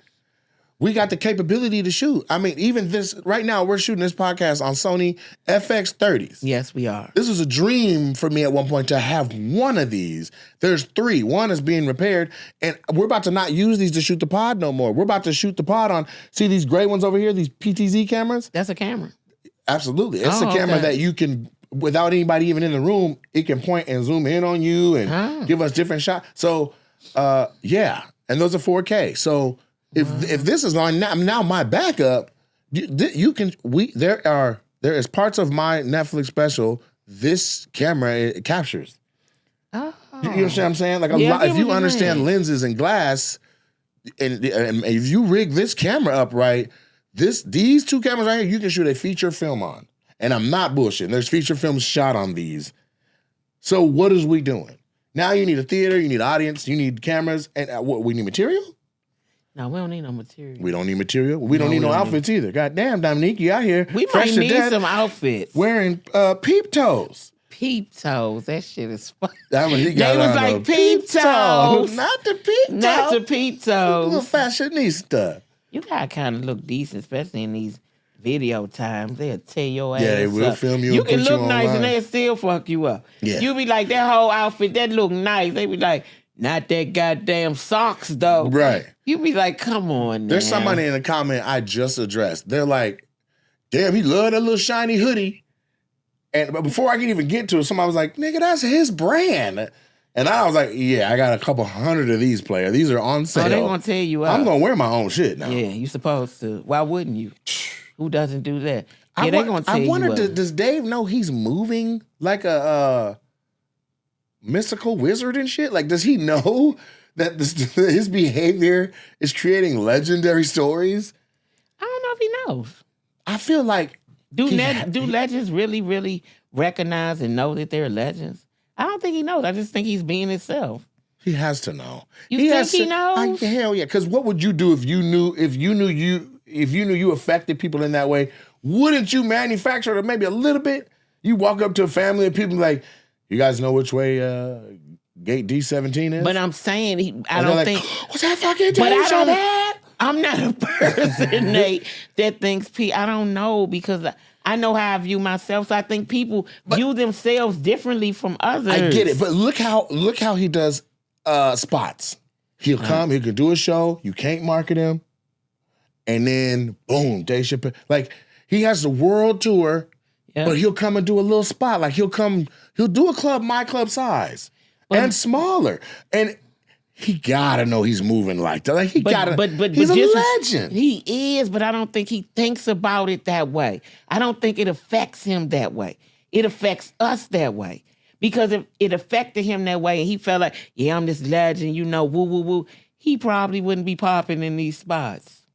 S1: we got the capability to shoot. I mean, even this right now, we're shooting this podcast on Sony FX30s.
S2: Yes, we are.
S1: This was a dream for me at one point to have one of these. There's 3. One is being repaired, and we're about to not use these to shoot the pod no more. We're about to shoot the pod on, see these gray ones over here, these PTZ cameras?
S2: That's a camera.
S1: Absolutely. It's a camera that you can, without anybody even in the room, it can point and zoom in on you and give us different shots. So, yeah. And those are 4K. So if this is on now my backup, you can, there is parts of my Netflix special this camera it captures.
S2: Oh.
S1: You know what I'm saying? Like if you understand lenses and glass, and if you rig this camera up right, these 2 cameras right here, you can shoot a feature film on. And I'm not bullshitting. There's feature films shot on these. So what is we doing? Now you need a theater, you need audience, you need cameras, and what, we need material?
S2: No, we don't need no material.
S1: We don't need material. We don't need no outfits either. God damn, Dominique, you out here.
S2: We might need some outfits.
S1: Wearing peep toes.
S2: Peep toes. That shit is fun.
S1: They
S2: was like peep toes.
S1: Not the peep toes.
S2: Not the peep toes.
S1: Little fashionista.
S2: You gotta kind of look decent, especially in these video times. They'll tear your ass up.
S1: Yeah, they will film you.
S2: You
S1: and
S2: can
S1: put
S2: look
S1: you
S2: nice
S1: online.
S2: and they'll still fuck you up.
S1: Yeah.
S2: You be like, that whole outfit, that look nice. They be like, not that goddamn socks though.
S1: Right.
S2: You be like, come on now.
S1: There's somebody in the comment I just addressed. They're like, damn, he loved that little shiny hoodie. But before I can even get to it, somebody was like, nigga, that's his brand. And I was like, yeah, I got a couple hundred of these, player. These are on sale.
S2: Oh, they gonna tear you up.
S1: I'm gonna wear my own shit now.
S2: Yeah, you supposed to. Why wouldn't you? Who doesn't do that? Yeah, they gonna tear you up.
S1: I wonder, does Dave know he's moving like a mystical wizard and shit? Like, does he know that his behavior is creating legendary stories?
S2: I don't know if he knows.
S1: I feel like
S2: do legends really, really recognize and know that they're legends? I don't think he knows. I just think he's being himself.
S1: He has to know.
S2: You think he knows?
S1: Hell yeah! Because what would you do if you knew you affected people in that way? Wouldn't you manufacture it maybe a little bit? You walk up to a family of people like, you guys know which way gate D17 is?
S2: But I'm saying I don't think.
S1: What's that fucking Dave?
S2: I'm not a person, Nate, that thinks I don't know, because I know how I view myself. So I think people view themselves differently from others.
S1: I get it, but look how he does spots. He'll come, he can do a show, you can't market him, and then boom, Dave Chappelle. Like, he has the world tour, but he'll come and do a little spot. Like, he'll do a club my club size and smaller. And he gotta know he's moving like that. Like, he's a legend.
S2: He is, but I don't think he thinks about it that way. I don't think it affects him that way. It affects us that way. Because if it affected him that way and he felt like, yeah, I'm this legend, woo, woo, woo, he probably wouldn't be popping in these spots.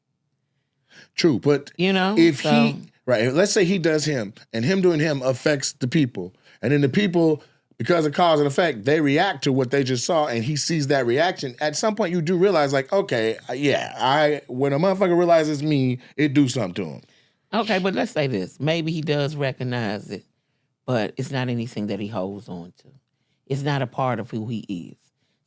S1: True, but let's say he does him, and him doing him affects the people. And then the people, because of cause and effect, they react to what they just saw, and he sees that reaction. At some point, you do realize, like, okay, when a motherfucker realizes me, it do something to him.
S2: Okay, but let's say this. Maybe he does recognize it, but it's not anything that he holds on to. It's not a part of who he is.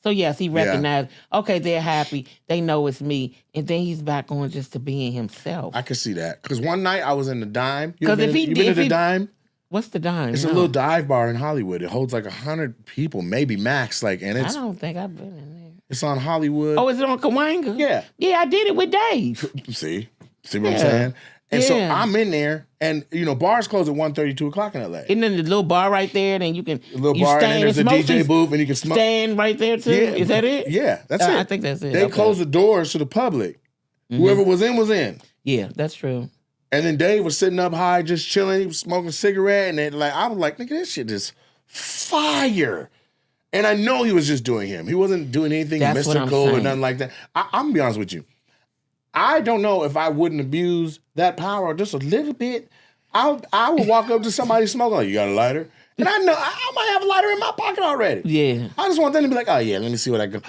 S2: So, yes, he recognized, okay, they're happy. They know it's me. And then he's back on just to being himself.
S1: I can see that. Because one night I was in the Dime. You
S2: been
S1: to the Dime?
S2: What's the Dime?
S1: It's a little dive bar in Hollywood. It holds like 100 people, maybe max. I
S2: don't think I've been in there.
S1: It's on Hollywood.
S2: Oh, is it on Cahuenga?
S1: Yeah.
S2: Yeah, I did it with Dave.
S1: See what I'm saying? And so I'm in there, and bars close at 1:30, 2 o'clock in LA.
S2: And then the little bar right there, then you can
S1: and then there's a DJ booth, and you can smoke.
S2: Stand right there too. Yeah, is that it?
S1: Yeah, that's it.
S2: I think that's it.
S1: They closed the doors to the public. Mm-hmm. Whoever was in was in.
S2: Yeah, that's true.
S1: And then Dave was sitting up high, just chilling. He was smoking a cigarette, and I was like, nigga, this shit is fire. And I know he was just doing him. He wasn't doing anything mystical or nothing like that. I'm gonna be honest with you. I don't know if I wouldn't abuse that power just a little bit. I would walk up to somebody smoking, like, you got a lighter? And I know I might have a lighter in my pocket already.
S2: Yeah.
S1: I just want them to be like, oh yeah, let me see what I can.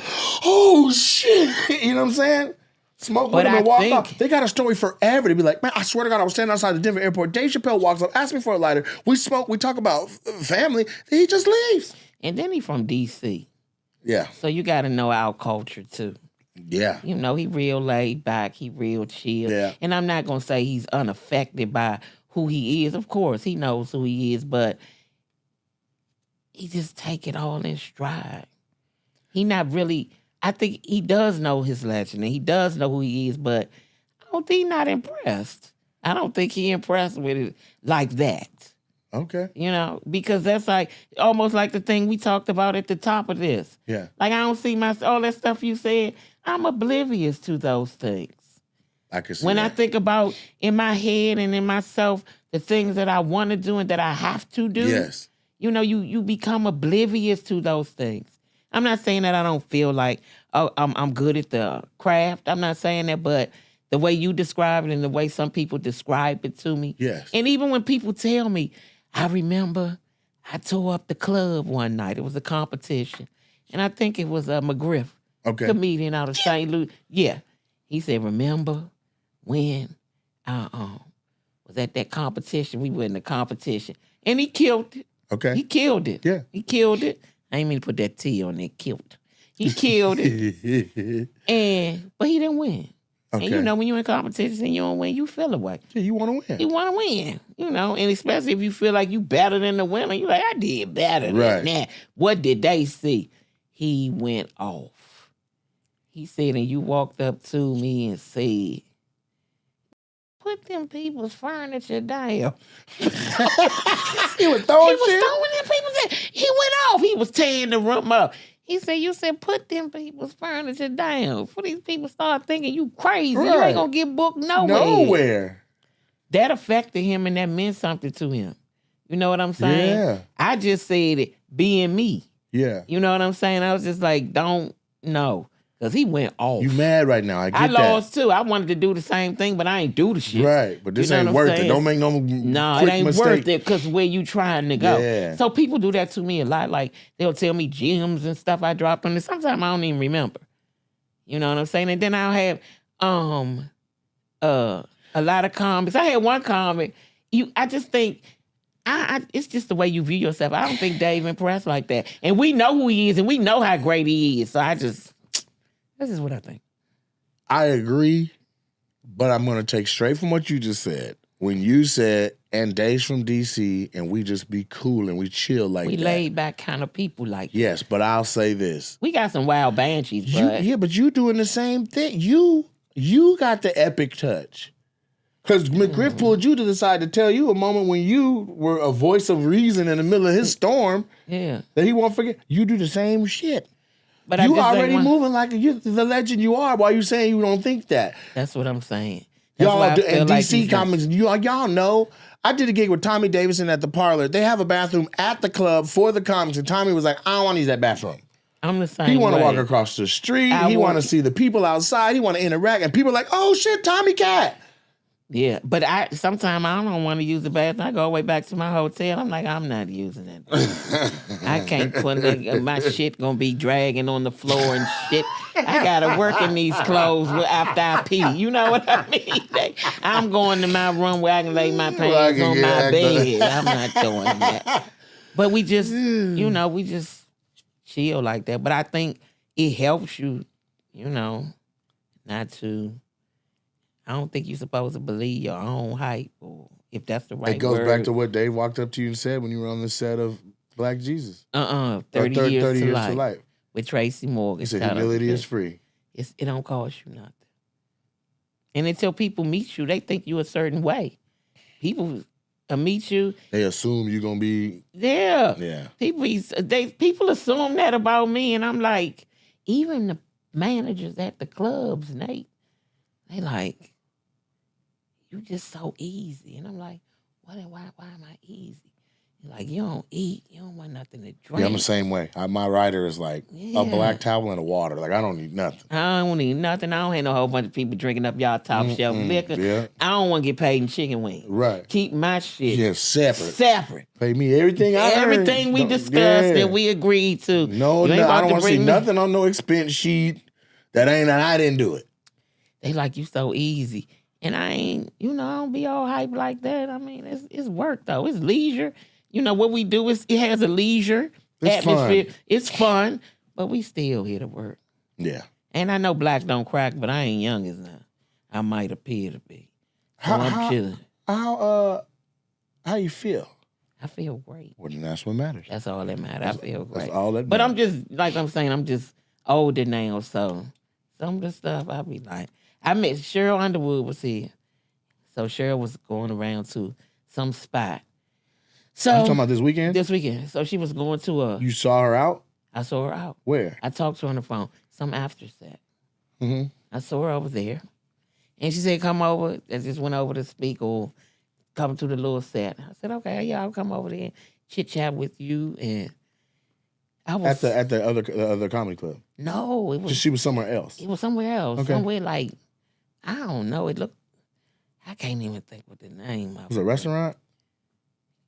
S1: Oh shit. You know what I'm saying? Smoke with them and walk off. They got a story forever to be like, man, I swear to God, I was standing outside the Denver airport. Dave Chappelle walks up, asks me for a lighter. We smoke, we talk about family. Then he just leaves.
S2: And then he from D.C.
S1: Yeah.
S2: So you got to know our culture too.
S1: Yeah.
S2: You know, he real laid back. He real chill.
S1: Yeah.
S2: And I'm not going to say he's unaffected by who he is. Of course, he knows who he is, but he just take it all in stride. He not really, I think he does know his legend and he does know who he is, but I don't think he's not impressed. I don't think he impressed with it like that.
S1: Okay.
S2: You know, because that's like almost like the thing we talked about at the top of this.
S1: Yeah.
S2: Like I don't see all that stuff you said. I'm oblivious to those things.
S1: I can see
S2: when
S1: that.
S2: I think about in my head and in myself the things that I want to do and that I have to do.
S1: Yes.
S2: You know, you become oblivious to those things. I'm not saying that I don't feel like I'm good at the craft. I'm not saying that, but the way you describe it and the way some people describe it to me.
S1: Yes.
S2: And even when people tell me, I remember I tore up the club one night. It was a competition. And I think it was McGriff, comedian out of St. Louis. Yeah. He said, remember when I was at that competition? We were in the competition. And he killed it.
S1: Okay.
S2: He killed it.
S1: Yeah.
S2: He killed it. I ain't mean to put that T on there, killed. He killed it. But he didn't win.
S1: Okay.
S2: And you know, when you're in competition and you don't win, you feel away.
S1: Yeah, you want to win.
S2: You want to win, you know, and especially if you feel like you better than the winner. You're like, I did better than that. What did they see? He went off. He said, and you walked up to me and said, put them people's furniture down.
S1: He was throwing shit?
S2: He was throwing them people's shit. He went off. He was tearing the room up. He said, you said, put them people's furniture down. For these people start thinking you crazy. Right. You ain't going to get booked nowhere. That affected him and that meant something to him. You know what I'm saying?
S1: Yeah.
S2: I just said it being me.
S1: Yeah.
S2: You know what I'm saying? I was just like, don't know. Because he went off.
S1: You mad right now. I get that.
S2: I lost too. I wanted to do the same thing, but I ain't do the shit.
S1: Right. But this ain't worth it. Don't make no
S2: it ain't
S1: mistake.
S2: Worth it because where you trying to go.
S1: Yeah.
S2: So people do that to me a lot. Like they'll tell me gems and stuff I dropped on it. Sometimes I don't even remember. You know what I'm saying? And then I'll have a lot of comments. I had one comment. I just think it's just the way you view yourself. I don't think Dave impressed like that. And we know who he is and we know how great he is. So this is what I think.
S1: I agree, but I'm going to take straight from what you just said. When you said, and Dave's from D.C., and we just be cool and we chill like that.
S2: We laid back kind of people like that.
S1: Yes, but I'll say this.
S2: We got some wild banshees, but...
S1: Yeah, but you doing the same thing. You got the epic touch. Because McGriff pulled you to the side to tell you a moment when you were a voice of reason in the middle of his storm that he won't forget. You do the same shit. But you already moving like the legend you are. Why you saying you don't think that?
S2: That's what I'm saying.
S1: Y'all do, and DC comics, y'all know. I did a gig with Tommy Davidson at the Parlor. They have a bathroom at the club for the comics, and Tommy was like, I don't want to use that bathroom.
S2: I'm the same.
S1: He want to walk across the street. He want to see the people outside. He want to interact, and people are like, oh shit, Tommy Cat.
S2: Yeah, but sometimes I don't want to use the bathroom. I go way back to my hotel. I'm like, I'm not using it. I can't put my shit gonna be dragging on the floor and shit. I gotta work in these clothes after I pee. You know what I mean? I'm going to my room where I can lay my pants on my bed. I'm not doing that. But we just, we just chill like that. But I think it helps you, not to. I don't think you're supposed to believe your own hype, or if that's the right word.
S1: It goes back to what Dave walked up to you and said when you were on the set of Black Jesus.
S2: 30 years to life. With Tracy Morgan.
S1: He said humility is free.
S2: It don't cost you nothing. And until people meet you, they think you a certain way. People meet you.
S1: They assume you're going to be.
S2: Yeah. People assume that about me, and I'm like, even the managers at the clubs, Nate, they like, you just so easy. And I'm like, why am I easy? Like, you don't eat, you don't want nothing to drink.
S1: Yeah, I'm the same way. My rider is like a black towel and a water. Like, I don't need nothing.
S2: I don't need nothing. I don't have no whole bunch of people drinking up y'all top shelf liquor.
S1: Yeah.
S2: I don't want to get paid in chicken wings.
S1: Right.
S2: Keep my shit
S1: separate. Pay me everything
S2: Everything we discussed and we agreed to.
S1: No, I don't want to see nothing on no expense sheet I didn't do it.
S2: They like, you so easy. And I ain't, I don't be all hype like that. I mean, it's work, though. It's leisure. What we do is it has a leisure atmosphere. Fun. It's fun, but we still here to work.
S1: Yeah.
S2: And I know blacks don't crack, but I ain't young as now. I might appear to be. So I'm chilling.
S1: How you feel?
S2: I feel great.
S1: Well, then that's what matters.
S2: That's all that matters. I feel great.
S1: That's all that matters.
S2: But I'm just, like I'm saying, I'm just older now, so some of the stuff I be like. I met Cheryl Underwood was here. So Cheryl was going around to some spot. So
S1: you talking about this weekend?
S2: This weekend. So she was going to
S1: You saw her out?
S2: I saw her out.
S1: Where?
S2: I talked to her on the phone. Some after set.
S1: Mm-hmm.
S2: I saw her over there. And she said, come over. I just went over to speak or come to the little set. I said, okay, yeah, I'll come over there and chit-chat with you. And I was...
S1: At the other comedy club?
S2: No, it was...
S1: She was somewhere else?
S2: It was somewhere else.
S1: Okay.
S2: Somewhere like, I don't know. It looked... I can't even think what the name of it.
S1: Was it a restaurant?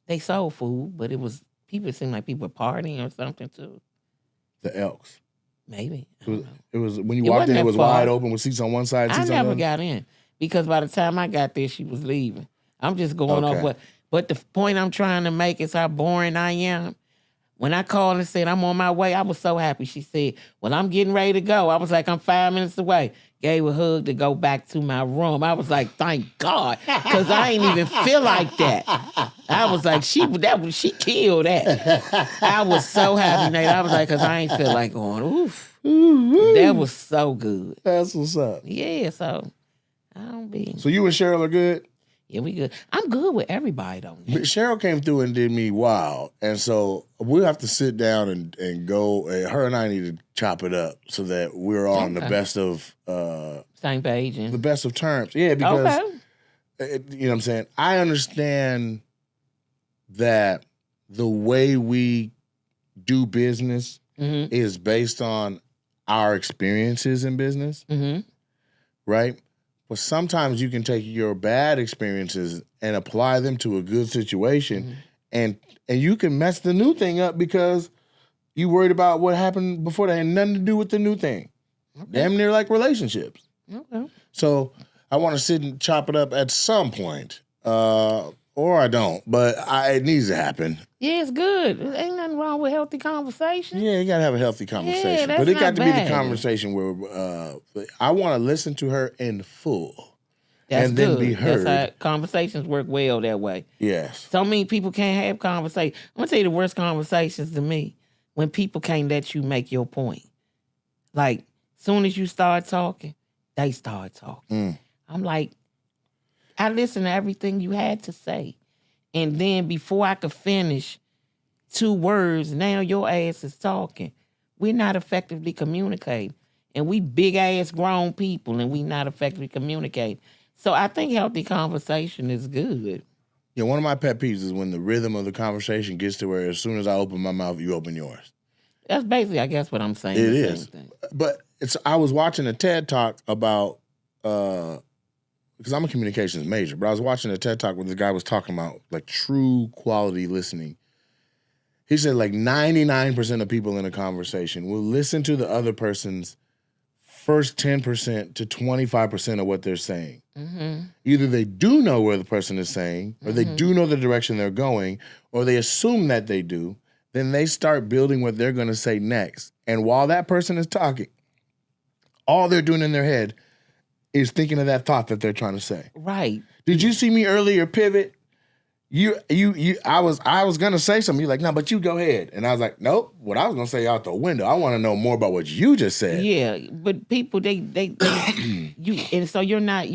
S2: They sold food, but it was... People seemed like people were partying or something, too.
S1: The Elks.
S2: Maybe.
S1: It was when you walked in, it was wide open with seats on one side, seats on the other? I
S2: never got in because by the time I got there, she was leaving. I'm just going off what... But the point I'm trying to make is how boring I am. When I called and said, I'm on my way, I was so happy. She said, well, I'm getting ready to go. I was like, I'm 5 minutes away. Gave a hug to go back to my room. I was like, thank God, because I ain't even feel like that. I was like, she killed that. I was so happy, Nate. I was like, because I ain't feel like going, oof. That was so good.
S1: That's what's up.
S2: Yeah, so I don't be.
S1: So you and Cheryl are good?
S2: Yeah, we good. I'm good with everybody, though.
S1: Cheryl came through and did me wild. And so we'll have to sit down and go. Her and I need to chop it up so that we're all on the best of...
S2: same page. And...
S1: The best of terms. Yeah, because, you know what I'm saying? I understand that the way we do business is based on our experiences in business, right? But sometimes you can take your bad experiences and apply them to a good situation, and you can mess the new thing up because you worried about what happened before that had nothing to do with the new thing. Okay. Damn near like relationships. Okay. So I want to sit and chop it up at some point, or I don't, but it needs to happen.
S2: Yeah, it's good. Ain't nothing wrong with healthy conversation.
S1: Yeah, you got to have a healthy conversation.
S2: Yeah,
S1: but it got to be the conversation where I want to listen to her in full.
S2: That's
S1: and
S2: good.
S1: Then be heard.
S2: That's how conversations work well that way.
S1: Yes.
S2: So many people can't have conversations. I'm going to tell you the worst conversations to me when people can't let you make your point. Like, soon as you start talking, they start talking. I'm like, I listened to everything you had to say. And then before I could finish 2 words, now your ass is talking. We're not effectively communicating. And we big-ass grown people, and we not effectively communicating. So I think healthy conversation is good.
S1: Yeah, one of my pet peeves is when the rhythm of the conversation gets to where as soon as I open my mouth, you open yours.
S2: That's basically, I guess, what I'm saying.
S1: It is. But I was watching a TED Talk about... because I'm a communications major, but I was watching a TED Talk where the guy was talking about like true quality listening. He said like 99% of people in a conversation will listen to the other person's first 10% to 25% of what they're saying. Either they do know where the person is saying, or they do know the direction they're going, or they assume that they do. Then they start building what they're going to say next. And while that person is talking, all they're doing in their head is thinking of that thought that they're trying to say.
S2: Right.
S1: Did you see me earlier pivot? I was gonna say something. You're like, no, but you go ahead. And I was like, nope. What I was gonna say out the window. I want to know more about what you just said.
S2: Yeah, but people they you and so you're not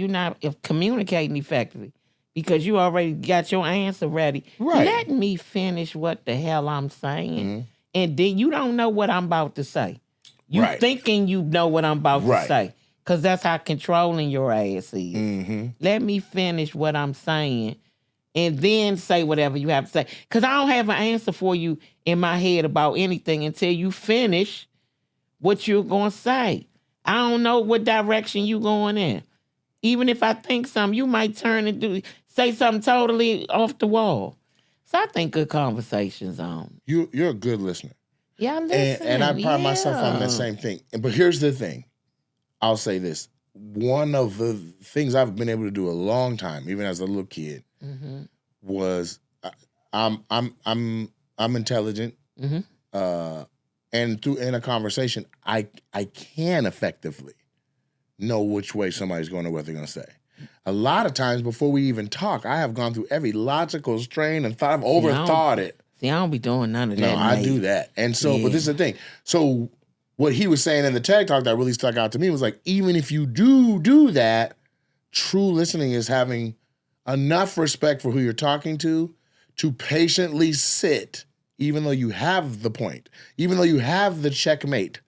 S2: communicating effectively because you already got your answer ready.
S1: Right.
S2: Let me finish what the hell I'm saying, and then you don't know what I'm about to say. You thinking you know what I'm about to say. Because that's how controlling your ass is. Let me finish what I'm saying. and then say whatever you have to say. Because I don't have an answer for you in my head about anything until you finish what you're going to say. I don't know what direction you going in. Even if I think something, you might turn and say something totally off the wall. So I think good conversations on.
S1: You're a good listener.
S2: Yeah, I listen.
S1: And I pride myself on that same thing. But here's the thing. I'll say this. One of the things I've been able to do a long time, even as a little kid, was I'm intelligent, and in a conversation, I can effectively know which way somebody's going or what they're going to say. A lot of times before we even talk, I have gone through every logical strain and I've overthought it.
S2: See, I don't be doing none of that.
S1: No, I do that. And so, but this is the thing. So what he was saying in the TED Talk that really stuck out to me was like, even if you do that, true listening is having enough respect for who you're talking to patiently sit, even though you have the point, even though you have the checkmate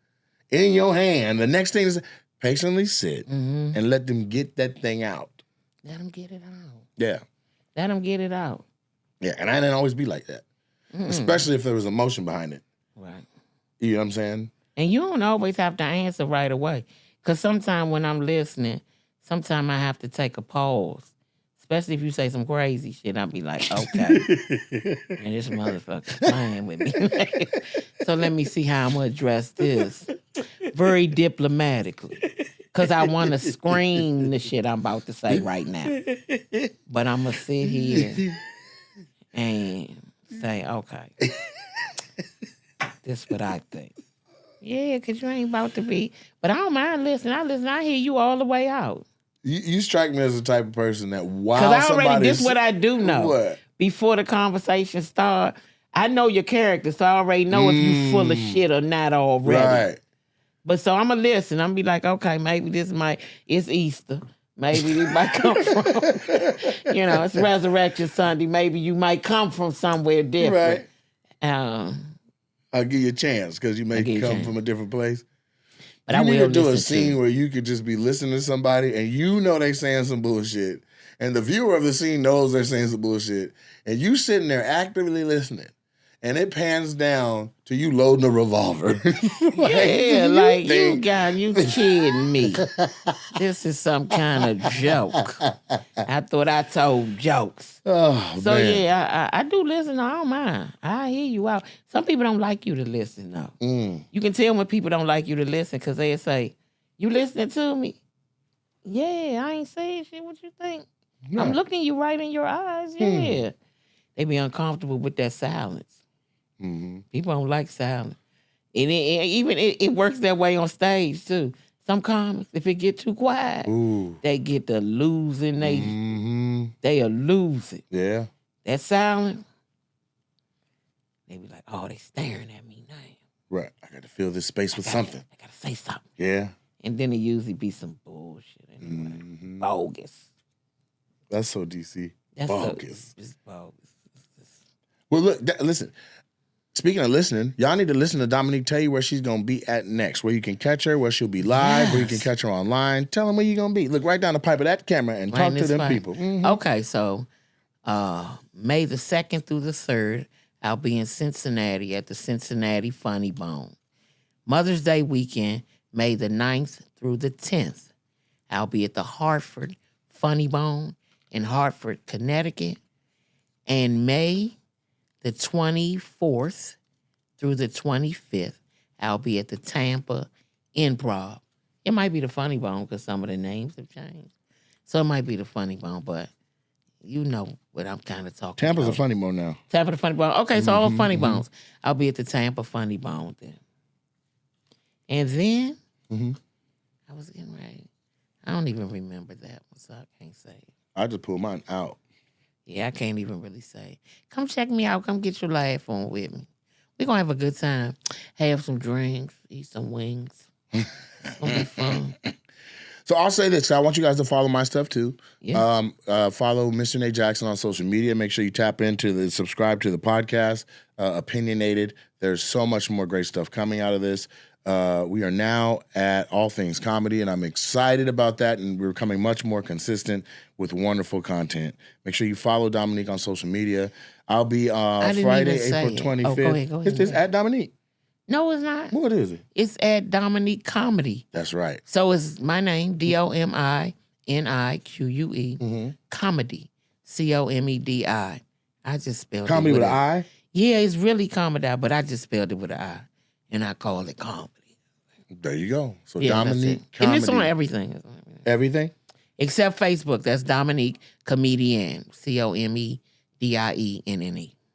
S1: in your hand. The next thing is patiently sit and let them get that thing out.
S2: Let them get it out.
S1: Yeah.
S2: Let them get it out.
S1: Yeah, and I didn't always be like that, especially if there was emotion behind it.
S2: Right.
S1: You know what I'm saying?
S2: And you don't always have to answer right away. Because sometimes when I'm listening, sometimes I have to take a pause. Especially if you say some crazy shit, I'll be like, okay. And this motherfucker playing with me. So let me see how I'm going to address this. Very diplomatically. Because I want to scream the shit I'm about to say right now. But I'm going to sit here and say, okay. This is what I think. Yeah, because you ain't about to be. But I don't mind listening. I hear you all the way out.
S1: You strike me as the type of person that while
S2: this is what I do know.
S1: What?
S2: Before the conversation start, I know your character, so I already know if you full of shit or not already.
S1: Right.
S2: But so I'm going to listen. I'm going to be like, okay, maybe it's Easter. Maybe it might come from, it's Resurrection Sunday. Maybe you might come from somewhere different.
S1: Right. I'll give you a chance because you may come from a different place.
S2: But
S1: you
S2: I
S1: need
S2: will
S1: to do a
S2: listen
S1: scene where you could just be listening to somebody and you know they saying some bullshit. And the viewer of the scene knows they're saying some bullshit. And you sitting there actively listening. And it pans down to you loading a revolver.
S2: You kidding me. This is some kind of joke. I thought I told jokes.
S1: Oh,
S2: so,
S1: man.
S2: yeah, I do listen. I don't mind. I hear you out. Some people don't like you to listen, though. You can tell when people don't like you to listen because they say, you listening to me? Yeah, I ain't saying shit. What you think? No. I'm looking you right in your eyes. Yeah. They be uncomfortable with that silence. People don't like silence. And it works that way on stage, too. Some comics, if it get too quiet, they get to losing. They are losing.
S1: Yeah.
S2: That silence, they be like, oh, they staring at me now.
S1: Right. I got to fill this space with something.
S2: I got to say something.
S1: Yeah.
S2: And then it usually be some bullshit anyway. Bogus.
S1: That's so DC. Bogus.
S2: It's bogus.
S1: Well, look, listen. Speaking of listening, y'all need to listen to Dominique tell you where she's going to be at next, where you can catch her, where she'll be live, where you can catch her online. Tell them where you're going to be. Look right down the pipe of that camera and talk to them people.
S2: Okay, so May the 2nd through the 3rd, I'll be in Cincinnati at the Cincinnati Funny Bone. Mother's Day weekend, May the 9th through the 10th, I'll be at the Hartford Funny Bone in Hartford, Connecticut. And May the 24th through the 25th, I'll be at the Tampa Improv. It might be the Funny Bone because some of the names have changed. So it might be the Funny Bone, but you know what I'm kind of talking
S1: Tampa's
S2: about.
S1: a Funny Bone now.
S2: Tampa the Funny Bone. Okay, so all Funny Bones. I'll be at the Tampa Funny Bone then. And then, I was getting ready. I don't even remember that one, so I can't say it.
S1: I just pulled mine out.
S2: Yeah, I can't even really say. Come check me out. Come get your laugh on with me. We're going to have a good time. Have some drinks. Eat some wings. It's going to be fun.
S1: So I'll say this. I want you guys to follow my stuff too.
S2: Yeah.
S1: Follow Mr. Nate Jackson on social media. Make sure you subscribe to the podcast, OpinioNated. There's so much more great stuff coming out of this. We are now at All Things Comedy, and I'm excited about that, and we're becoming much more consistent with wonderful content. Make sure you follow Dominique on social media. I'll be Friday, April 25th.
S2: Oh, go ahead.
S1: It's at Dominique.
S2: No, it's not.
S1: What is it?
S2: It's at Dominique Comedy.
S1: That's right.
S2: So it's my name, DOMINIQUE, Comedy, COMEDI. I just spelled
S1: Comedy
S2: it
S1: with an I?
S2: Yeah, it's really comedy, but I just spelled it with an I, and I call it comedy.
S1: There you go. So
S2: Yeah,
S1: Dominique
S2: that's it.
S1: Comedy.
S2: And it's on everything.
S1: Everything?
S2: Except Facebook. That's Dominique Comedienne, COMEDIENNE.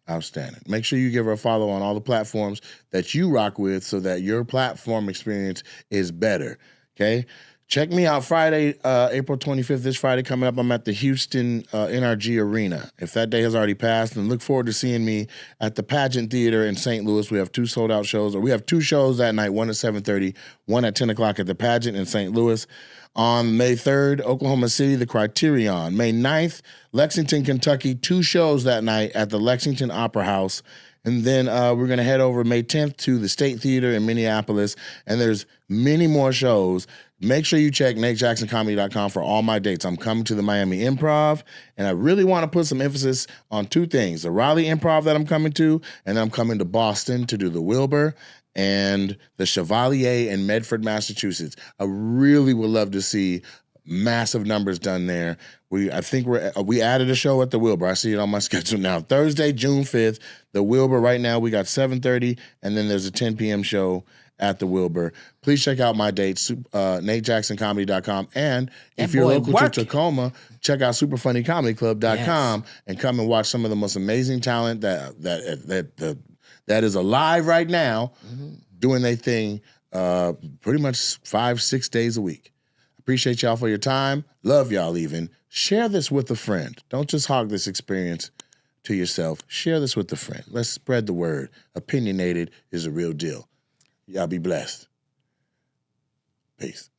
S1: Outstanding. Make sure you give her a follow on all the platforms that you rock with so that your platform experience is better. Okay? Check me out Friday, April 25th, this Friday coming up. I'm at the Houston NRG Arena. If that day has already passed, then look forward to seeing me at the Pageant Theater in St. Louis. We have 2 sold-out shows, or we have 2 shows that night, one at 7:30, one at 10 o'clock at the Pageant in St. Louis. On May 3rd, Oklahoma City, the Criterion. May 9th, Lexington, Kentucky, 2 shows that night at the Lexington Opera House. And then we're going to head over May 10th to the State Theater in Minneapolis. And there's many more shows. Make sure you check NateJacksonComedy.com for all my dates. I'm coming to the Miami Improv, and I really want to put some emphasis on 2 things. The Raleigh Improv that I'm coming to, and then I'm coming to Boston to do the Wilbur and the Chevalier in Medford, Massachusetts. I really would love to see massive numbers done there. We added a show at the Wilbur. I see it on my schedule now. Thursday, June 5th, the Wilbur. Right now we got 7:30, and then there's a 10 p.m. show at the Wilbur. Please check out my dates, NateJacksonComedy.com. And if you're local to Tacoma, check out SuperFunnyComedyClub.com and come and watch some of the most amazing talent that is alive right now, doing their thing pretty much 5-6 days a week. Appreciate y'all for your time. Love y'all even. Share this with a friend. Don't just hog this experience to yourself. Share this with a friend. Let's spread the word. Opinionated is a real deal. Y'all be blessed. Peace.